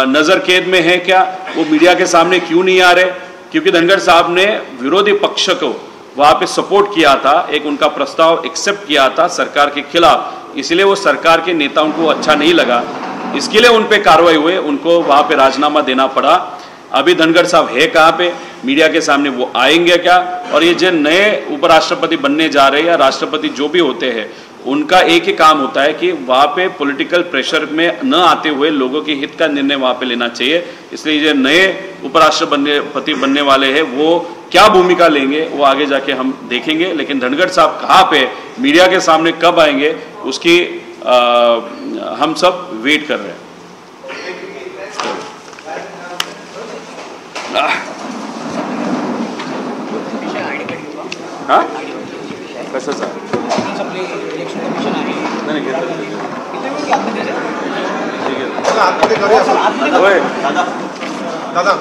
नज़र कैद में है क्या, वो मीडिया के सामने क्यों नहीं आ रहे? क्योंकि धनखड़ साहब ने विरोधी पक्ष को वहाँ पे सपोर्ट किया था, एक उनका प्रस्ताव एक्सेप्ट किया था सरकार के खिलाफ, इसलिए वो सरकार के नेताओं को अच्छा नहीं लगा, इसके लिए उन पे कार्रवाई हुए, उनको वहाँ पे राजीनामा देना पड़ा। अभी धनखड़ साहब है कहाँ पे, मीडिया के सामने वो आएंगे क्या? और ये जो नए उपराष्ट्रपति बनने जा रहे हैं या राष्ट्रपति जो भी होते हैं, उनका एक ही काम होता है कि वहाँ पे पॉलिटिकल प्रेशर में न आते हुए लोगों के हित का निर्णय वहाँ पे लेना चाहिए। इसलिए जो नए उपराष्ट्रपति बनने वाले हैं वो क्या भूमिका लेंगे वो आगे जाके हम देखेंगे, लेकिन धनखड़ साहब कहाँ पे मीडिया के सामने कब आएंगे उसकी हम सब वेट कर रहे हैं। हाँ कशाचा नाही घेतलं ठीक आहे आतमध्ये करूया. दादा दादा